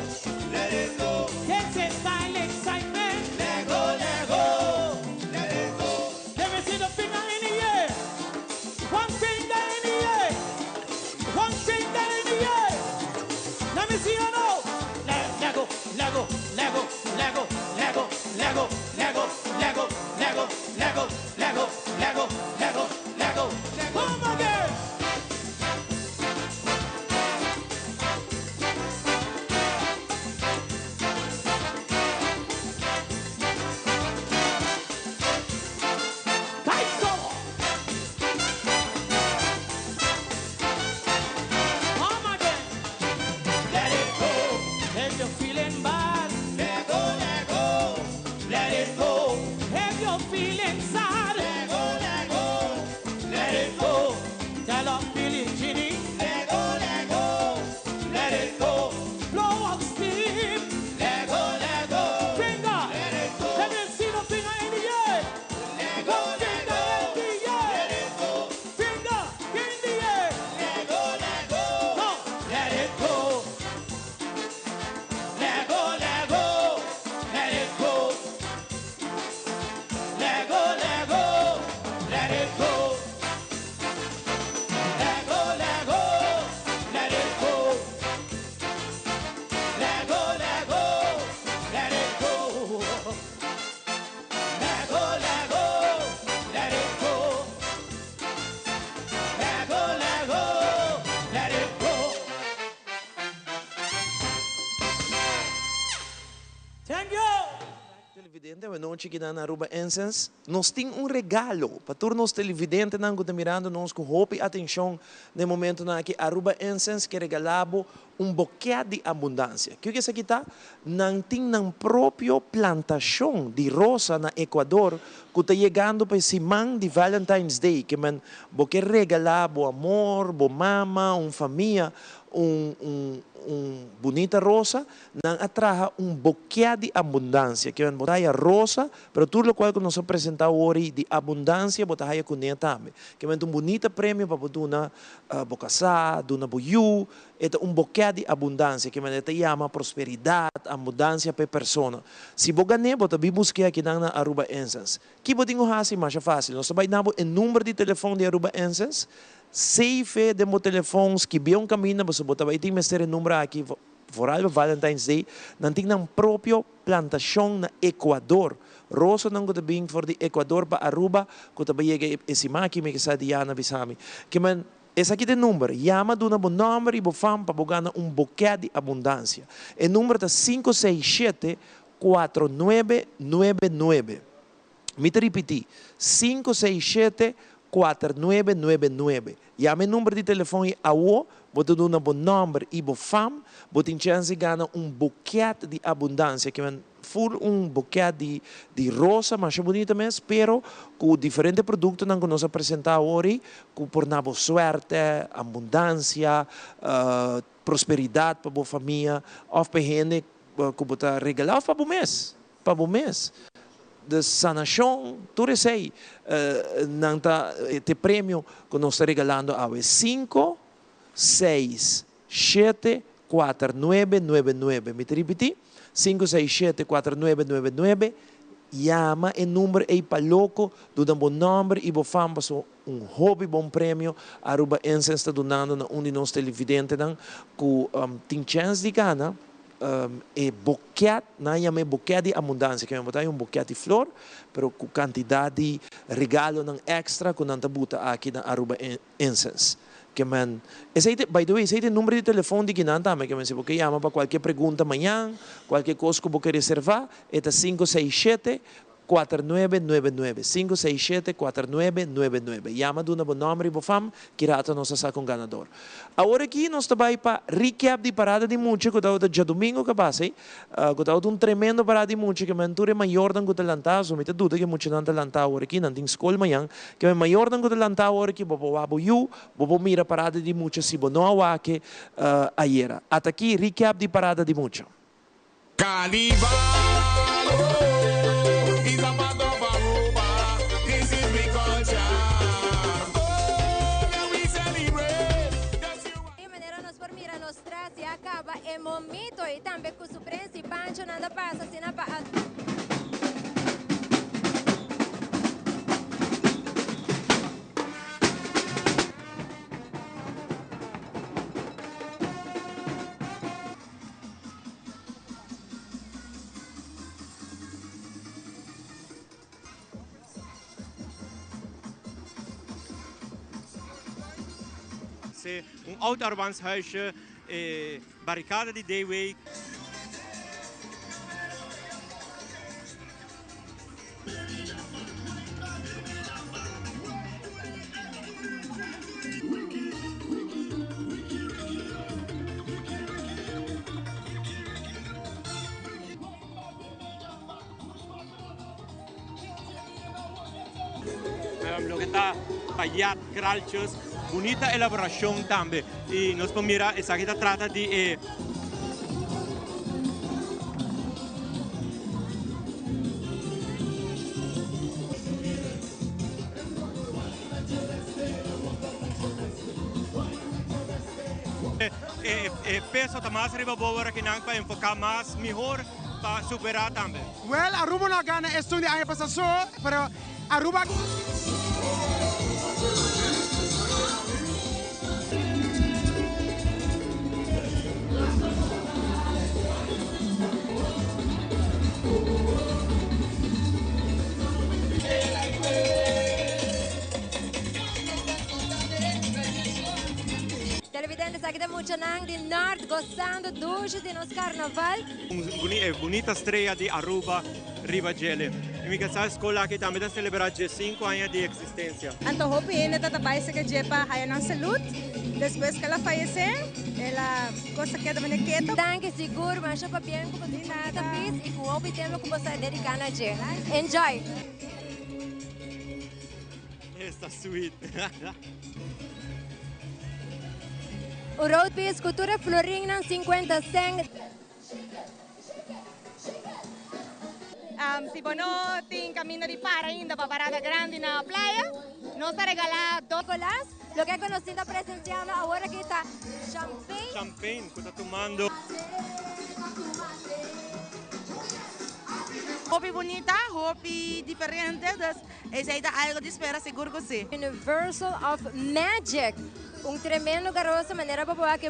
let it go. It's a style excitement, let go, let go, let it go. Let me see the finger in the air, one finger in the air, one finger in the air. Let me see you now. Let go, let go, let go, let go, let go. Lego, Lego, Lego, Lego, Lego, Lego, Lego, Lego, Lego. Come again. Come again. Let it go. If you're feeling bad, let go, let go. Let it go. If you're feeling sad, let go, let go, let it go. Tell her Billie Jean, let go, let go, let it go. Blow up steam, let go, finger, let it go. Let me see the finger in the air. Let go, let go, let it go. Finger in the air. Let go, let go, no, let it go. Let go, let go, let it go. Let go, let go, let it go. Let go, let go, let it go. Let go, let go, let it go. Let go, let go, let it go. Let go, let go, let it go. Thank you. Televidente, we noite que na Aruba Incense, nós temos regalo para todos os televidentes que estão mirando nós com hope e atenção no momento na que Aruba Incense que regalabo buquê de abundância. Que isso aqui está? Não tem na própria plantação de rosa na Equador que está chegando para esse man de Valentine's Day, que man buquê regalabo amor, bo mama, família, bonita rosa, não atraja buquê de abundância, que é uma botella rosa, pero tudo o qual que nós apresentamos hoje de abundância, botella com ela também, que é bonita prêmio para poder na bocasá, na boiú, é buquê de abundância, que é chama prosperidade, abundância para a pessoa. Se você ganhar, você vai buscar aqui na Aruba Incense. Que você tem que fazer mais fácil, nós vamos dar o número de telefone de Aruba Incense, safe de telefones que bem caminho, você vai ter o número aqui, Vooral Valentine's Day, não tem um próprio plantação na Equador. Rosa não gosta bem for de Equador para Aruba, que também chega esse maqui me que sa Diana bisami. Que man esse aqui é o número, chama de bom número e bom fam para ganhar buquê de abundância. O número é 567-4999. Me te repetir, 567-4999. Chama o número de telefone a o, botar um bom número e bom fam, botar chance de ganhar buquê de abundância. Que man full buquê de rosa, mas bonita mesmo, pero com diferentes produtos que nós apresentamos hoje, com por nabo suerte, abundância, prosperidade para a família, ou para gente que você regalar para o mês. De sanação, tudo isso aí, este prêmio que nós estamos regalando é 5, 6, 7, 4, 9, 9, 9. Me te repetir? 567-4999, chama o número aí para louco, do bom número e bom hobby, bom prêmio, Aruba Incense está donando na de nós televidentes, que tem chance de ganhar buquê, não chama buquê de abundância, que é buquê de flor, mas com quantidade de regalo extra que não está bota aqui na Aruba Incense. Que man, by the way, esse é o número de telefone de Guinan também, que man, se você chama para qualquer pergunta amanhã, qualquer coisa que você reservar, é 567-4999. 567-4999. Chama de bom número e bom fam, que rata nós saca um ganador. Agora aqui nós estamos para recap de parada de música, que está já domingo que passa, que está tremendo parada de música, que é maior do que o talantado, so me dúvida que muito não talantado agora aqui, não tem escola amanhã, que é maior do que o talantado agora aqui, vou mira parada de música, se não há que ayer. Até aqui, recap de parada de música. E momento e também com o principante nada passa assim na paz. Oud Arabans huisje, barricade de Dayway. Lo que está payat, cralchos, bonita elaboración también. Y nos podemos mirar, esa que trata de peso está más arriba ahora que nada para enfocar más mejor para superar también. Well, Aruba no gana esto de año pasado, pero Aruba Televidentes aqui da Muchanang de Norte, gostando do de nosso carnaval. Bonita estreia de Aruba, Rivagele. E me casa a escola aqui também está celebrando 5 anos de existência. Então, hope ele está trabalhando com a Jepa Hayanan Salud. Depois que ela faleceu, ela gosta que também quieta. Danke, seguro, mas eu bem com você nada bis e com o tempo que você dedicar na J. Enjoy. Esta sweet. O Road Peace Cultura Floring ng 50 cent. Se você não tem caminho de para ainda para parada grande na praia, nós está regalando Nicolás, lo que conocido presenciando agora que está champagne. Champagne que está tomando. Hobby bonita, hobby diferente, esse aí dá algo de espera seguro que sim. Universal of Magic, tremendo garoto, maneira para que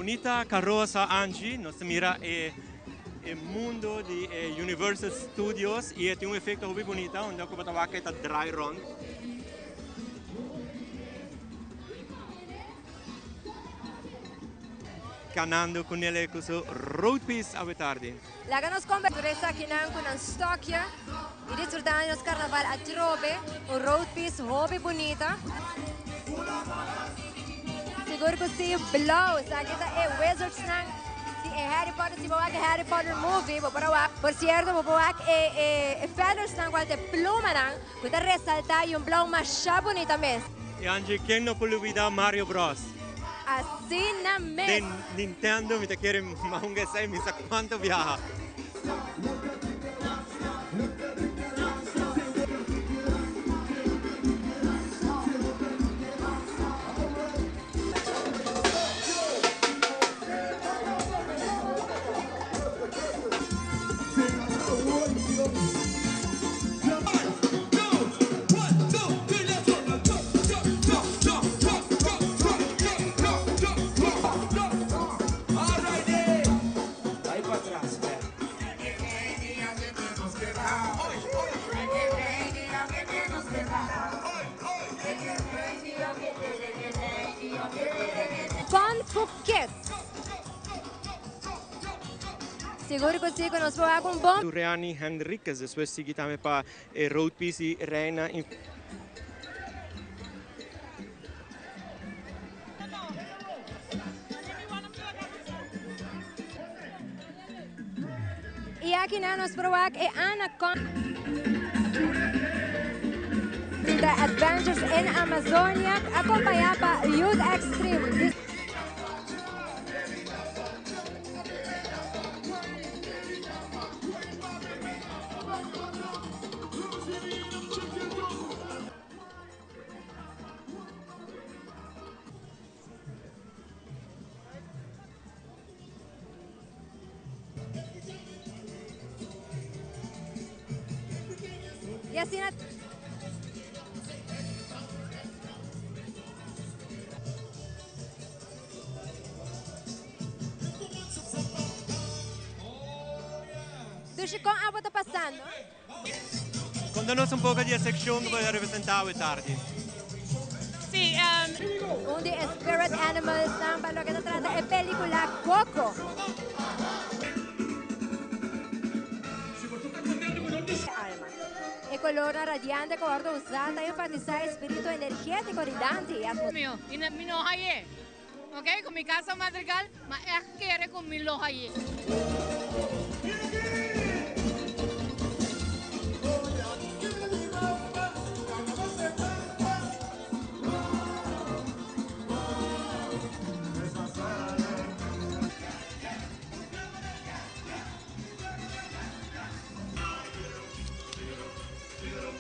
Bonita carroza Angie, nos mira el mundo de Universal Studios y tiene un efecto muy bonito, donde ocupa tabaco está dry run. Canando con ele con su road piece a tarde. Laga nos conversa kinang con un stokje. E disfrutando nos carnaval a trobe, un road piece hobby bonita. Siguro ko si Blow, sa kita Wizards nang si Harry Potter, si bawak Harry Potter movie, por cierto, bawak feathers nang qualche pluma nang, kuta resalta yung Blow mas bonita mes. E Angie, ¿quién no puede olvidar Mario Bros? Así na mes. De Nintendo, mi te quiere mahunga say, mi sa cuánto viaja. Con Phuket. Siguro ko si nos po akong bom. Reani Henriquez, después sigue también para road piece y reina. E aqui na nos proak e Ana con The Adventures in Amazonia, acompanhada pa Youth Extreme. E assim na Dushikon, algo está passando? Contanos un poco de la sección que voy a representar hoy tarde. Sí, un de Spirit Animals, para lo que se trata es película Coco. El color radiante color usada enfatiza el espíritu energético brillante y atmósfera. Mi no hay, ¿ok? Con mi casa madrigal, ma quiere con mi loja ahí.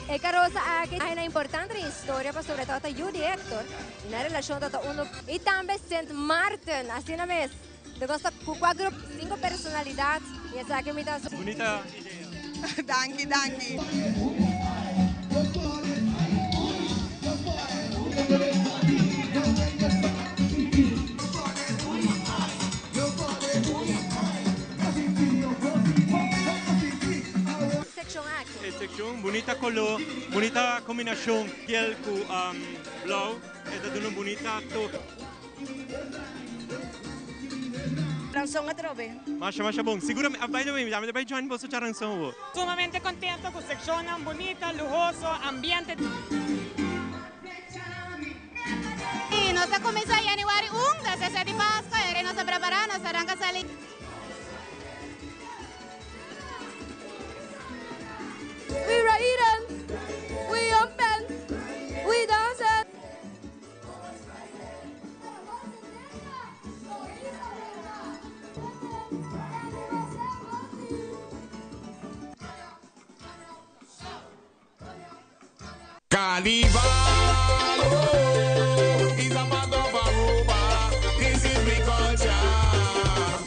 El carroza aquí hay una importante historia, pero sobre todo Judy y Héctor, en la relación de uno y también Saint Martin, así una vez. De costa 5 personalidades y esa que me da bonita idea. Danke. Sección bonita color, bonita combinación piel con blau, es de una bonita toque. Ranzón a trove. Masha bom. Seguramente, by the way, dame de join você ranzón. Sumamente contento con sección bonita, lujoso, ambiente. Y nos comienza January 1, da sesa di Pasqua, e nos preparamos, arranca salir. We riding, we open, we dancing. Carnival, oh, is a part of Aruba. This is the culture.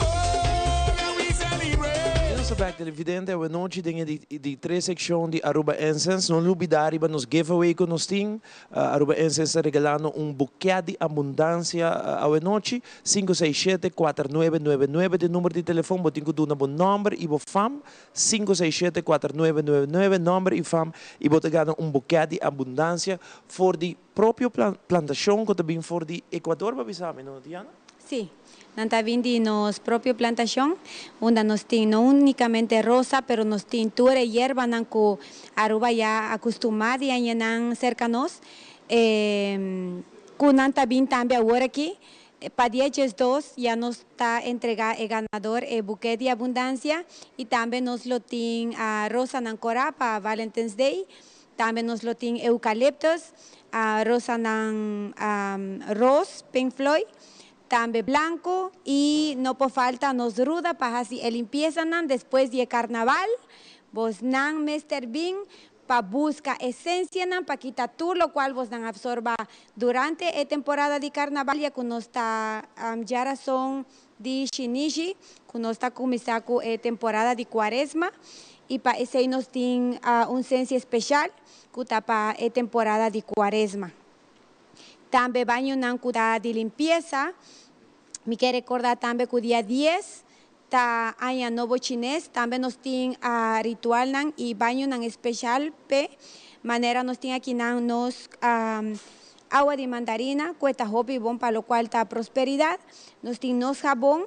Oh, now we celebrate. Welcome back, televidente. We noite dingen die três section de Aruba Incense. Não lubidari ba nos giveaway com nos ting. Aruba Incense regalando buquê de abundância a noite. 567-4999 de número de telefone. Botin ko doon na bon number e bo fam. 567-4999 number e fam. E botin gana buquê de abundância for de próprio plantação que também for de Equador, babisame, não, Diana? Sí. Nanta vindi nos propio plantación, donde nos tiene no únicamente rosa, pero nos tiene ture hierba nanku Aruba ya acostumada y nan cercanos. Kunanta bin también ahora aquí. Para 10 ya nos está entregado el ganador el buquete de abundancia y también nos lo tiene rosa nancora para Valentine's Day. También nos lo tiene eucaliptos, rosa nan rose, Pink Floyd. También blanco y no por falta nos ruda para así el limpieza después de carnaval vos nan Mr. Bean para buscar esencia para quitar todo lo cual vos nan absorba durante la temporada de carnaval ya que nos está ya son de Shinichi que nos está comenzando temporada de cuaresma y para ese nos tiene una esencia especial que está para la temporada de cuaresma. También baño nan cuida de limpieza. Me quiero recordar también que el día 10 está año nuevo chinés. También nos tiene ritual nan y baño nan especial pe manera nos tiene aquí nan nos agua de mandarina cuesta hobby bon para lo cual está prosperidad. Nos tiene nos jabón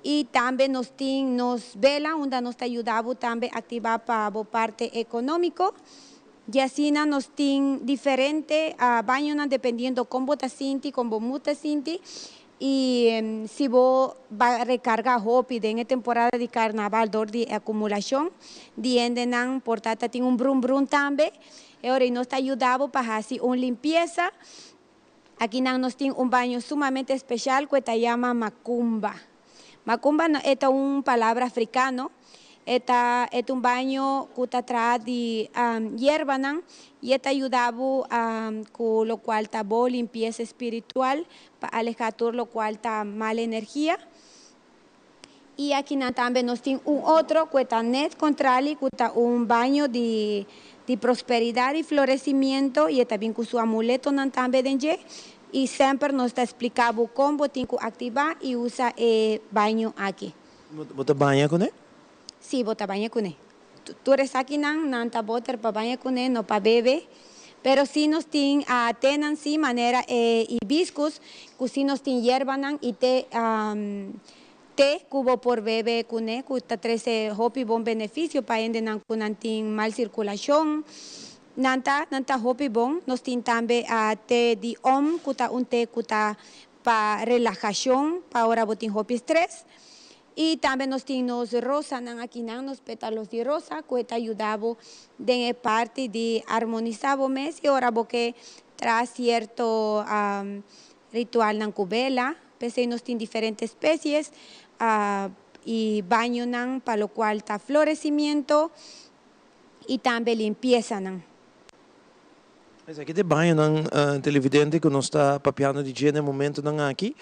y también nos tiene nos vela donde nos está ayudando también a activar para parte económico. Y así nos tiene diferente baño dependiendo cómo te sientes, cómo muta sientes. Y si vos vas a recargar hopi en la temporada de carnaval de acumulación, dienden por tanto tiene un brum también. Ahora nos está ayudando para hacer una limpieza. Aquí nos tiene un baño sumamente especial que se llama macumba. Macumba es una palabra africana. Este es un baño que está atrás de hierba y está ayudado con lo cual está buena limpieza espiritual para alejar todo lo cual está mala energía. Y aquí también nos tiene un otro que está net contrario, que está un baño de prosperidad y florecimiento y también con su amuleto también y siempre nos está explicando cómo tiene que activar y usar el baño aquí. ¿Vos te bañas con él? Sí, bota baña con él. Tú eres aquí nanta boter para baña con él, no para bebé. Pero sí nos tienen tenan sí manera hibiscus, que sí nos tienen hierba y té cubo por bebé con él, que está 13 hopi bon beneficio para ende nan kunantin mal circulación. Nanta hopi bon nos tienen también té de que está un té que está para relajación, para ahora botin hopi estrés. Y también nos tiene rosa, aquí nos pétalos de rosa, que está ayudado de parte de armonizar el mes y ahora porque tras cierto ritual nan cubela, pese nos tiene diferentes especies y baño nan para lo cual está florecimiento y también limpieza nan. Mas aqui de banho nan televidente que nos está papiando de dia no momento nan aqui.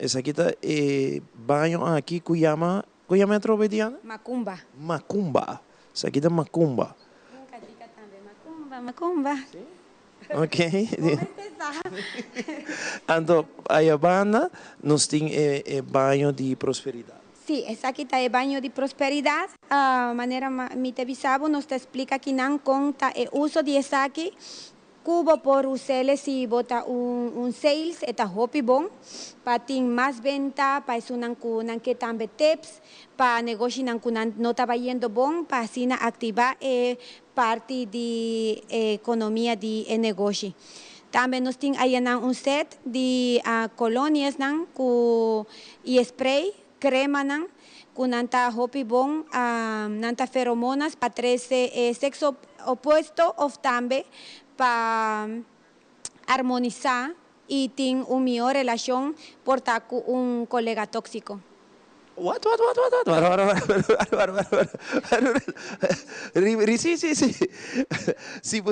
Essa aqui está banho aqui que chama a trova Diana? Macumba. Macumba. Essa aqui é macumba. Nunca diga também macumba. Sim? Ok. Então, a banda nos tem banho de prosperidade. Sí, esa aquí está el baño de prosperidad. Manera mi te visabo nos te explica aquí nan conta el uso de esa aquí. Cubo por usarle si bota un sales, eta hopi bon, para tin más venta, para eso nan que también tips, para negocio nan no estaba yendo bon, para así activar parte de economía de negocio. También nos tiene ahí un set de colonias nan y spray, crema nan, con nanta hopi bon, nanta feromonas para 13 sexo opuesto o también para armonizar y tener una mejor relación por estar con un colega tóxico. What? Sí. Si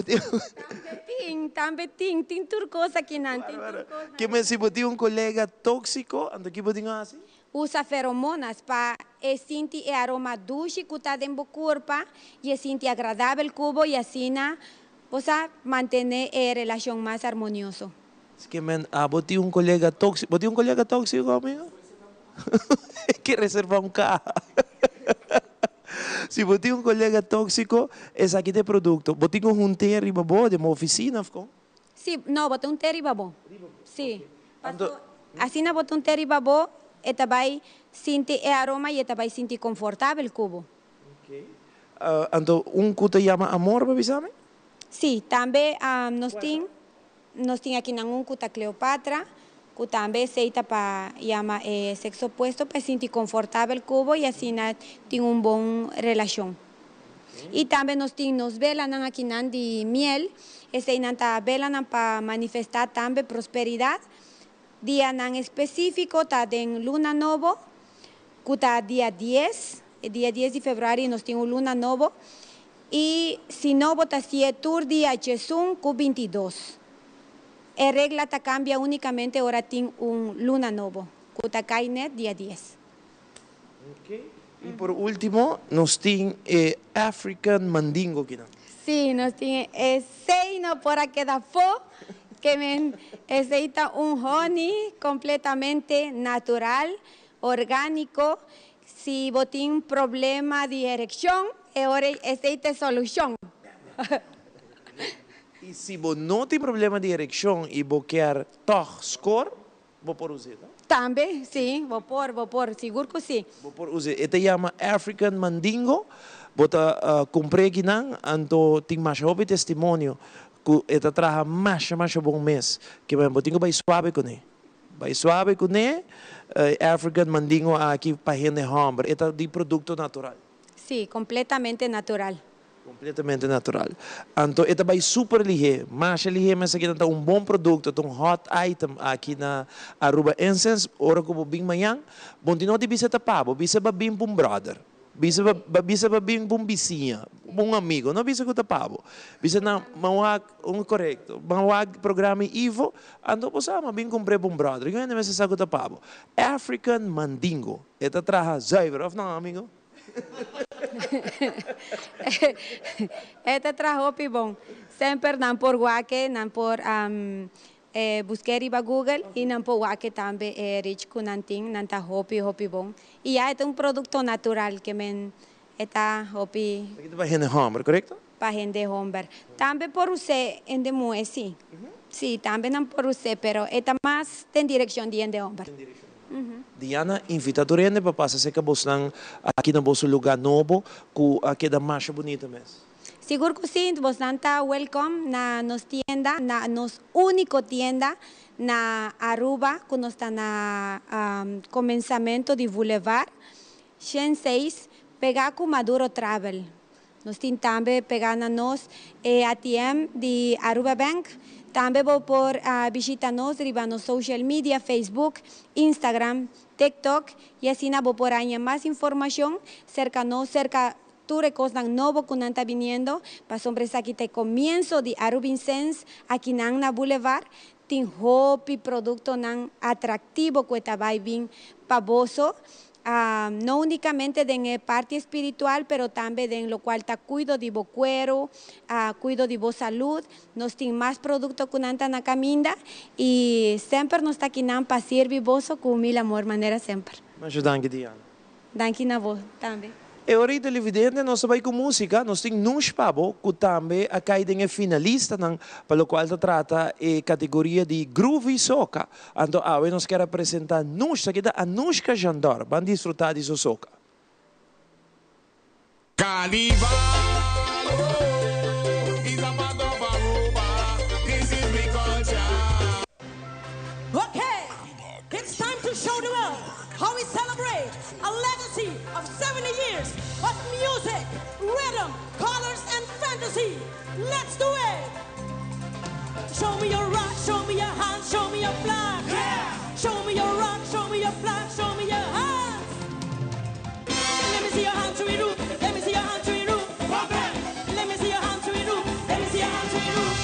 También tin turcosa aquí nanti. Que me si boté un colega tóxico, ando aquí boté así. usa feromonas para sentir o aroma dulce que está dentro do corpo e sentir agradável cubo e assim manter a relação mais harmoniosa. Es que, man, boti um colega tóxico. Boti um colega tóxico, amigo? Que reserva um carro. Se boti um colega tóxico, esse aqui tem produto. Boti com um té riba boa de uma oficina, ficou? Sim, não, boti um té riba boa. Sim. Assim, boti um té riba boa, e também sentir o aroma e também sentir confortável cubo. Ok. Então, que chama amor, baby, sabe? Sim, também nós temos aqui um que Cleopatra, que também aceita para chamar sexo oposto para sentir confortável cubo e assim tem uma boa relação. E também nós temos velas aqui de miel, essa vela para manifestar também prosperidade. Dia específico está em luna novo, que está dia 10 de fevereiro nós temos luna novo. E se novo está tour dia 1 com 22. A regra cambia unicamente agora tem luna novo, que está caindo dia 10. Ok. E por último, nós temos African Mandingo aqui. Sim, nós temos seino por aqui da fo, que me aceita honey completamente natural, orgânico. Se você tem um problema de ereção, agora aceita solução. E se você não tem problema de ereção e você quer toch score, você pode usar, tá? Também, sim, vou pôr, seguro que sim. Vou pôr usar. Este chama African Mandingo. Você comprei aqui, então tem mais testemunho que ele traga mais bom mês. Que você tem que vai suave com ele. Vai suave com ele. African Mandingo aqui para gente homem. Este é de produto natural. Sim, completamente natural. Completamente natural. Então, esta vai super ligeiro. Mais ligeiro, mas aqui está um bom produto, um hot item aqui na Aruba Incense. Ora como bem manhã, bom de não te bisa tapado, bisa bem para um brother. Bisa bem para um vizinha, um amigo, não bisa que tapado. Bisa na mauag correto. Mauag programa Ivo, então você bem comprei para um brother. Eu ainda me sei que tapado. African Mandingo. Esta traja zuiver, of não, amigo? Este trabalho bom. Sempre não por guaque, não por buscar em Google e não por guaque também é rich com nanting, não tá hopi bom. E é um produto natural que men está hopi. Aqui para gente homem, correto? Para gente homem. Também por você em demo sim. Sim, também não por você, pero é mais tem direção de gente homem. Diana, invita a gente para passar se você aqui no nosso lugar novo, que aqui é mais bonito mesmo. Seguro que sim, você está welcome na nossa tienda, na nossa única tienda na Aruba, que nós está na começamento de Boulevard, 106, pegar com Maduro Travel. Nós temos também pegar na nossa ATM de Aruba Bank. Também vou por visitar-nos no social media, Facebook, Instagram, TikTok, e assim vou por aí mais informação cerca de coisas novas que estão vindo, para sobre aqui tem começo de Aruba Incense, aqui na Boulevard, tem hopi produto atrativo que está bem para você. No únicamente de parte espiritual, pero também de lo cual está cuido de vos cuero, cuido de vos salud. Nós temos mais produtos que nanta na caminda e sempre nós está aqui para servir vos com mil amor maneira sempre. Mas danke Diana. Danke na vos também. E ora televidente, nós vai com música, nós temos Nush Pabo, que também a caída finalista, para o qual se trata a categoria de Groovy Soca. Então, nós queremos apresentar Nush, que é a Anushka Jandor. Vamos desfrutar de sua soca. Okay, it's time to show the world how we celebrate a legacy of 70 years of music, rhythm, colors, and fantasy. Let's do it! Show me your rock, show me your hands, show me your flag. Yeah! Show me your rock, show me your flag, show me your hands. Let me see your hands to the roof. Let me see your hands to the roof. Let me see your hands to the roof. Let me see your hands to the roof.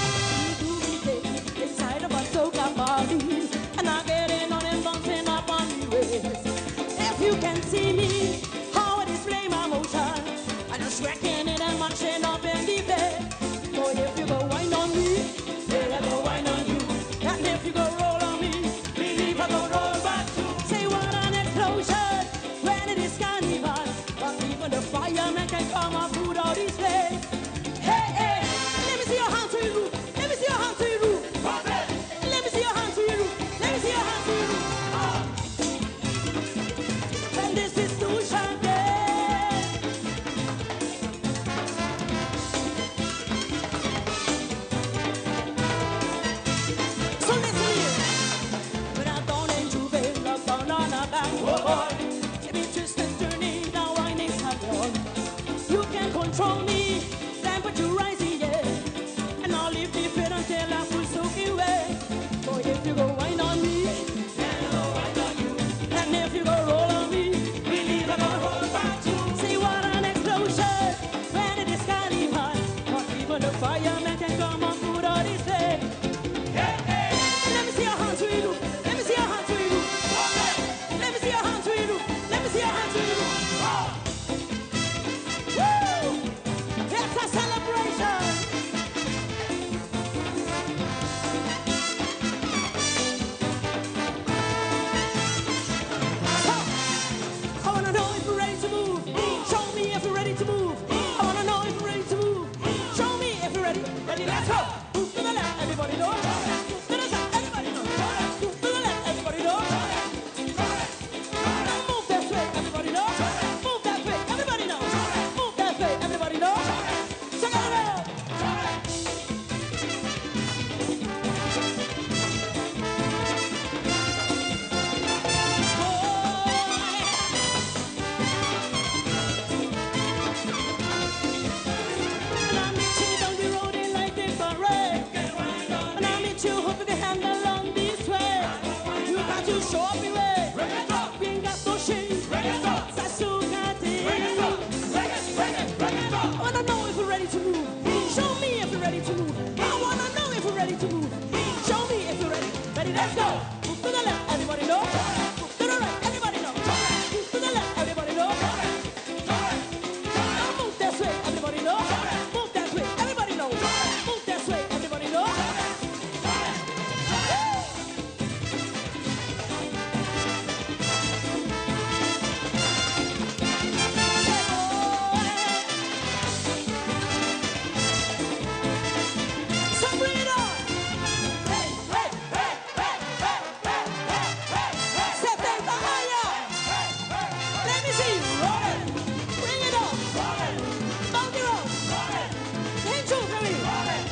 Inside of a soca body, and I get in on and bouncing up on the waist. Ready, let's go. Move to the left, everybody know. Move to the right, everybody know. Move to the left, everybody know. Now move this way, everybody know. Move that way, everybody know. Move this way, everybody know. Sabrina! Hey, hey, hey, hey, hey, hey, hey, hey, hey. Setenta higher. Let me see you. Roll it. Bring it up. Roll it. Bounce it up. Roll it. Hand you, baby. Roll it.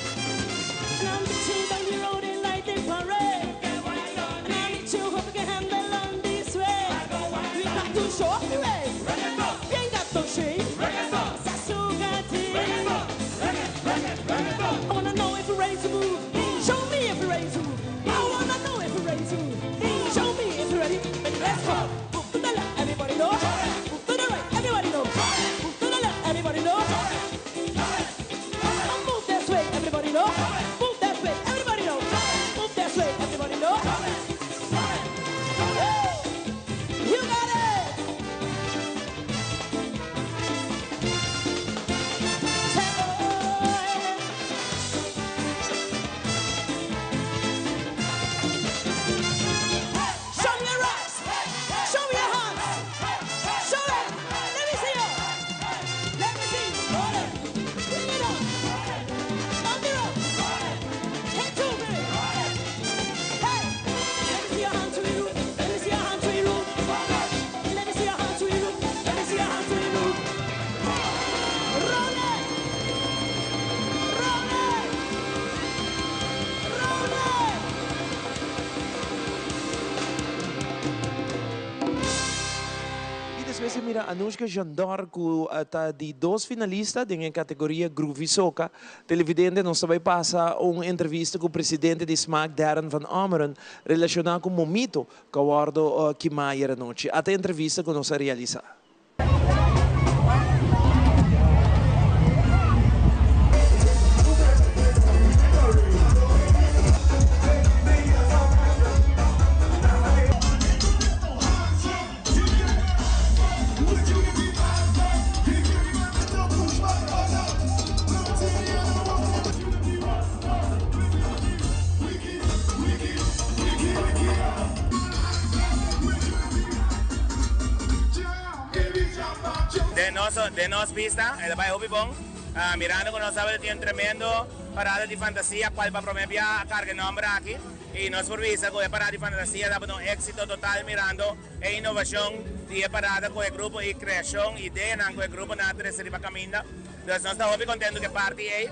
And I'm the team on the road in like the parade. And I need you hope you can handle on this way. We got to show off the way. We ain't got no shame. Sasugati. I wanna know if you're ready to move. Show me if you're ready to move. I wanna know if you're ready to move. Show me if you're ready. And let's go. Move to the left, everybody know. Move to the right, everybody know. Move to the left, everybody know. Now move this way, everybody know. Move that way, everybody know. Move this way, everybody know. You got it. Show me your rocks. Show me your hands. Show it. Let me see you. Let me see you. Roll it. Bring it up. On the road. Head to me. Hey. Let me see your hands to you. Let me see your hands to you. Let me see your hands to you. Let me see your hands to you. Roll it. Roll it. Roll it. E depois mira Anushka Jandor com de dois finalistas em categoria Groovy Soca. Televidente não sabe passar uma entrevista com o presidente de SMAC, Darren Van Ameren, relacionada com o momento que o Wardo Kimayer anoche. Até a entrevista que nós realizar. De nos pista, el Bayo Bibong, mirando con nosotros tiene tremendo parada de fantasía, cual va a promover a carga nombre aquí. Y nos supervisa con la parada de fantasía, da un éxito total mirando e innovación de parada con el grupo y creación idea con el grupo na tres riba caminda. Entonces nos estamos muy contentos que parte ahí.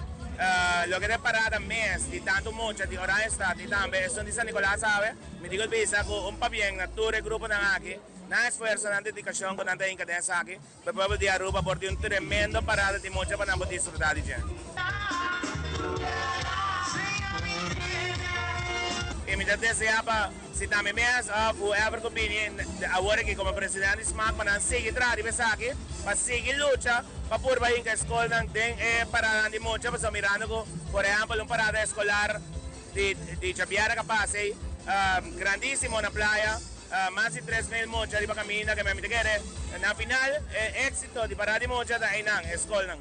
Lo que es parada mes, de tanto mucho, de hora está, de también, eso de San Nicolás sabe, me digo el visa con un papel na todo el grupo na aquí. Na esfuerzo, na dedicación, con tanta incadencia aquí, el pueblo de Aruba por un tremendo parada de mucha para poder disfrutar de gente. Y me deseaba, si también me has, whoever could be, ahora que como presidente de SMAC, para seguir atrás aquí, para seguir lucha, para poder ir a la escuela, parada de mucha, pues mirando, por ejemplo, un parada escolar de Chapiara capaz, grandísimo en la playa. Más de 3,000 mochas de camina que me quiere. En la final, éxito de parada de mochas de Ainang, escola.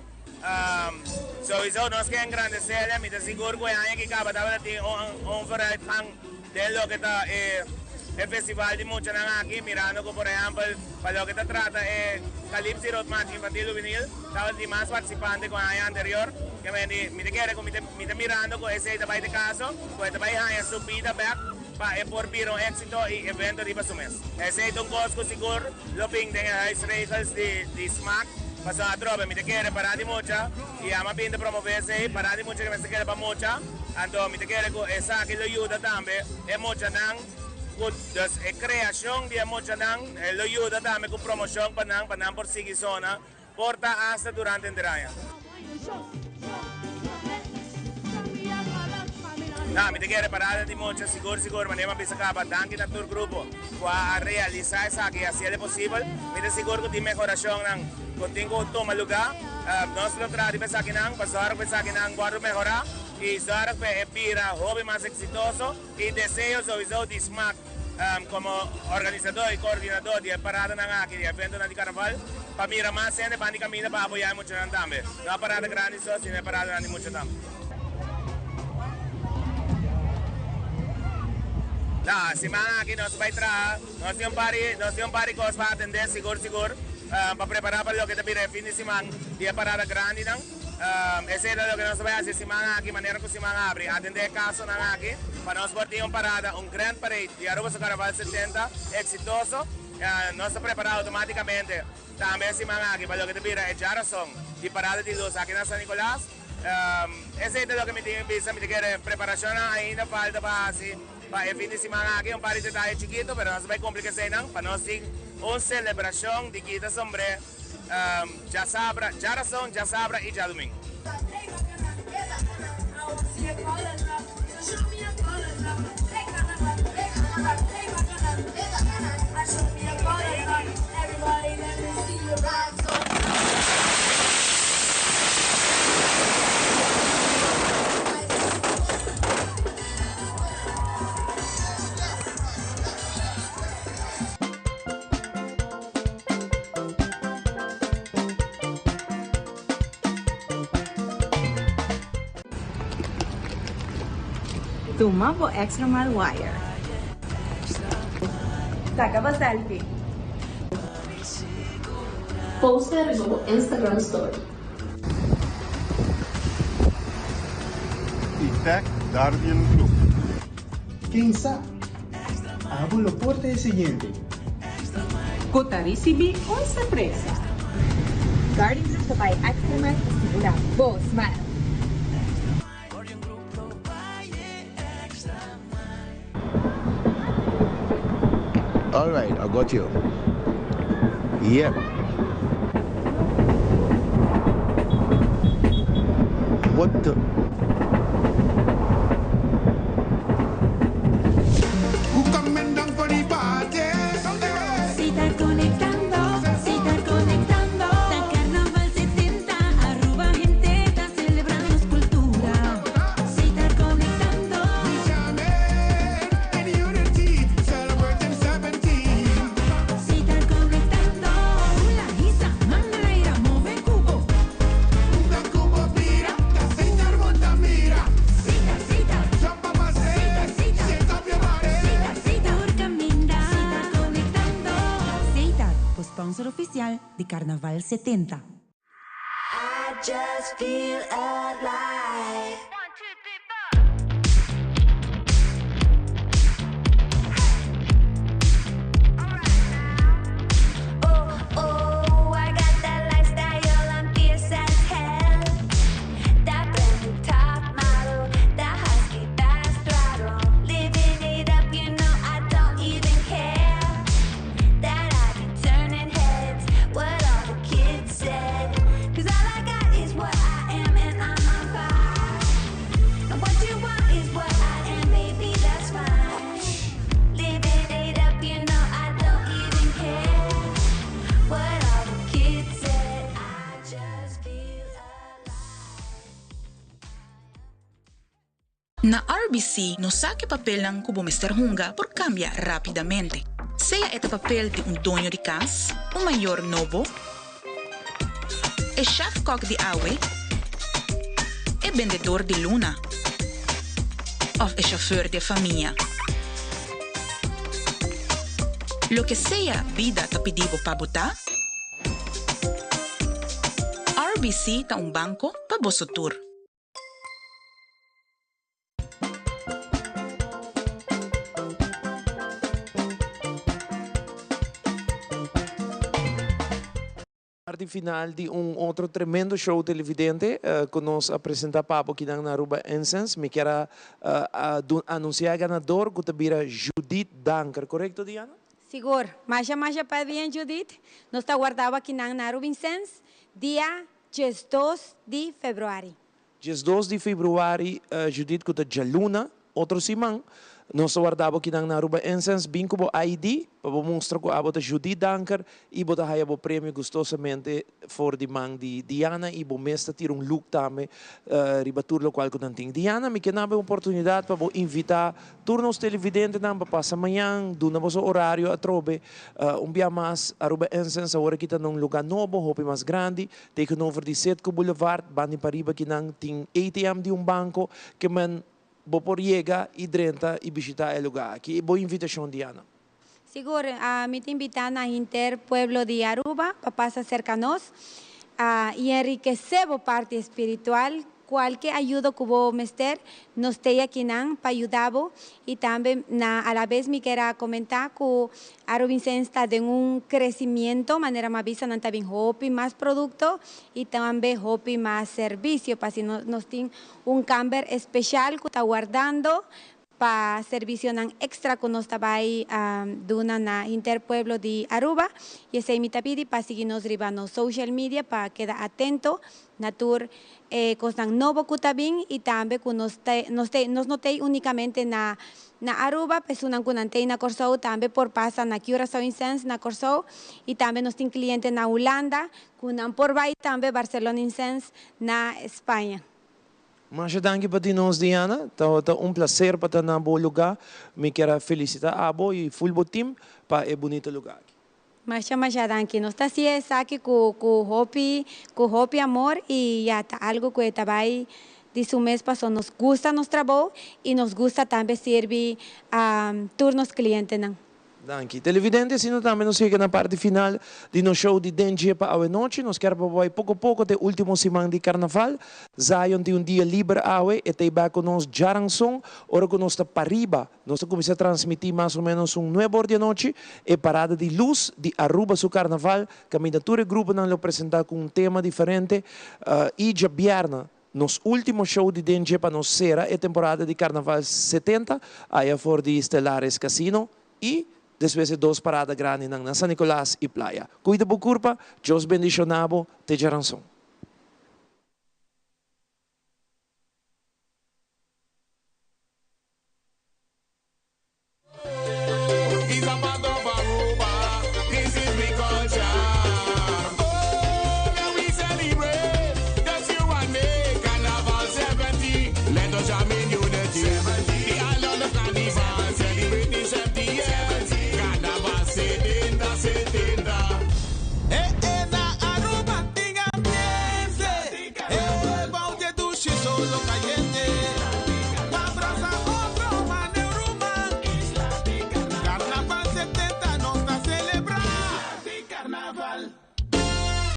Sowieso nos quieren engrandecer, me te seguro que hay que acaba de un variedad de lo que está el festival de mochas aquí, mirando que por ejemplo, para lo que te trata Calypso Road Match infantil juvenil, estaba el más participante con el año anterior, que me te quiere, me te mirando con ese de caso, pues te va a subida back. Para por un éxito y evento de su mes. Ese es un costo seguro, lo ping de las reglas de SMAC, pasó a tropa, me te quiere parar de mucha, y ama bien de promoverse, parar de mucha que me se quiere para mucha, entonces me te quiere que esa que lo ayuda también, es mucha nan, dus creación de mucha nan, lo ayuda también con promoción para nan por seguir zona, porta hasta durante el año. No, me te quiere parar de mucho, seguro, manera para pisar para tanque a todo el grupo, para realizar esa que hacía de posible, me te seguro que tiene mejoración, contigo toma lugar, nos lo trae de pensar que pasar a pensar que guardo mejorar, y zorg para pira hobby más exitoso y deseo sowieso de SMAC como organizador y coordinador de parada ng aking evento ng Carnaval. Pamira más gente para camino para apoyar mucho ng tambe. No parada grande so, sino parada ng mucho tambe. Si mga akin nos vai trabajar, nos dio un pari cosas para atender seguro para preparar para lo que te pide el fin de semana dia parada grande nang ese es lo que nos vai hacer semana aquí manera que semana abre atender caso nang aquí para nos portar un parada un gran parade de Aruba sa Carnaval 70 exitoso nos está preparado automáticamente también semana aquí para lo que te pide el Jarason de parada de luz aquí en San Nicolás ese es lo que me tiene visa me quiere preparación ainda falta para así para el fin de semana aquí un par de detalles chiquitos pero no se va a complicar para nos una celebración de Quita Sombre, ya sabra, Jarason, ya sabra y ya domingo. Tu Mambo Extra Mile Wire. Saca pa selfie. Poster o Instagram story. Tic-tac Guardian Group. Quem sabe? Abro a porta siguiente. Cotarisibi o surpresa. Guardians Group sabay extra mile sigura. Go, smile. All right, I got you. Yep. What the? Sponsor oficial de Carnaval 70. I just feel alive. Oh, I got that lifestyle, I'm fierce as hell. That brand new top model, that husky fast throttle. Living it up, you know I don't even care. That I be turning heads, what all the kids said. 'Cause all I got is what I am and I'm on fire. And what you want is what I am, baby, that's fine. Living it up, you know I don't even care. What all the kids said, I just feel Na RBC, no saque papel ng Kubo Mr. Hunga por cambia rapidamente. Sea este papel de un dueño de casa, un mayor novo, el chef cook de awe, el vendedor de luna, o el chauffeur de familia. Lo que sea vida te pedivo para botar, RBC ta un banco para bosotur. Parte final de outro tremendo show televidente que nos apresenta Papo aqui na Aruba Incense. Me quero anunciar ganador que vira Judith Danker, correto, Diana? Seguro. Mas para bien, Judith. Nós está guardado aqui na Aruba Incense dia 2 de fevereiro. 2 de fevereiro, Judith que está Jaluna, outro semana. nós guardamos aqui na Aruba Incense, bem como ID, para mostrar que a bota Judy Danker e bota aí o prêmio gostosamente for de man de Diana e bom mestre tira look também ribatur lo qual que não tem. Diana, me quer uma oportunidade para invitar turnos televidentes para passar amanhã, do nosso horário a trobe, dia mais Aruba Incense agora que está num lugar novo, hope mais grande, tem over de Setco Boulevard, bani pariba que não tem ATM de banco que man vou por llegar e drenta e visitar o lugar. Aqui boa invitação, Diana. Seguro, me te invitan a Inter Pueblo de Aruba, para pasar cerca a nós, e enriquecer a parte espiritual, qualquer ajuda que vou mester, nos tem aqui para ajudar. E também, a la vez, me quero comentar que Aruba Incense está em crescimento, de maneira mais vista, não tem hopi mais produto e também hopi mais serviço, para assim, nós temos camber especial que está guardando para serviço extra que nós estamos dando na Interpueblo de Aruba. E esse me pedi para seguirnos nos social media para quedar atento na tour coisas novas que está bem e também que nos notei unicamente na Aruba, pessoas que não tem na Corsou, também por passar na Curaçao Incense na Corsou e também nós temos clientes na Holanda, que não por vai também Barcelona Incense na Espanha. Mas danke para nós, Diana. Tá prazer para estar na bom lugar. Me quero felicitar a Abo e full team para bonito lugar. Mas danke. Nós está aqui com hopi amor e já tá algo que está vai de su mês passou. Nos gusta nosso trabalho e nos gusta também servir turnos clientes. Danke. Televidentes, sino também nos chega na parte final de no show de Dengue para a noite. Nós queremos para pouco a pouco até o último semana de carnaval. Zion tem dia livre awe e tem vai com nós Jaransong. Ora que nós está para riba. Nós começamos a transmitir mais ou menos 9 horas de noite. E parada de luz de Aruba su carnaval. Caminatura grupo não lhe apresentar com tema diferente. E já vierna. Nos últimos show de Dengue para nós será a temporada de carnaval 70. Aí for de Estelares Casino. E depois de 2 paradas grandes na San Nicolás e Playa. Cuida po curpa, Dios bendicionabo, te Jaransong. Solo caliente.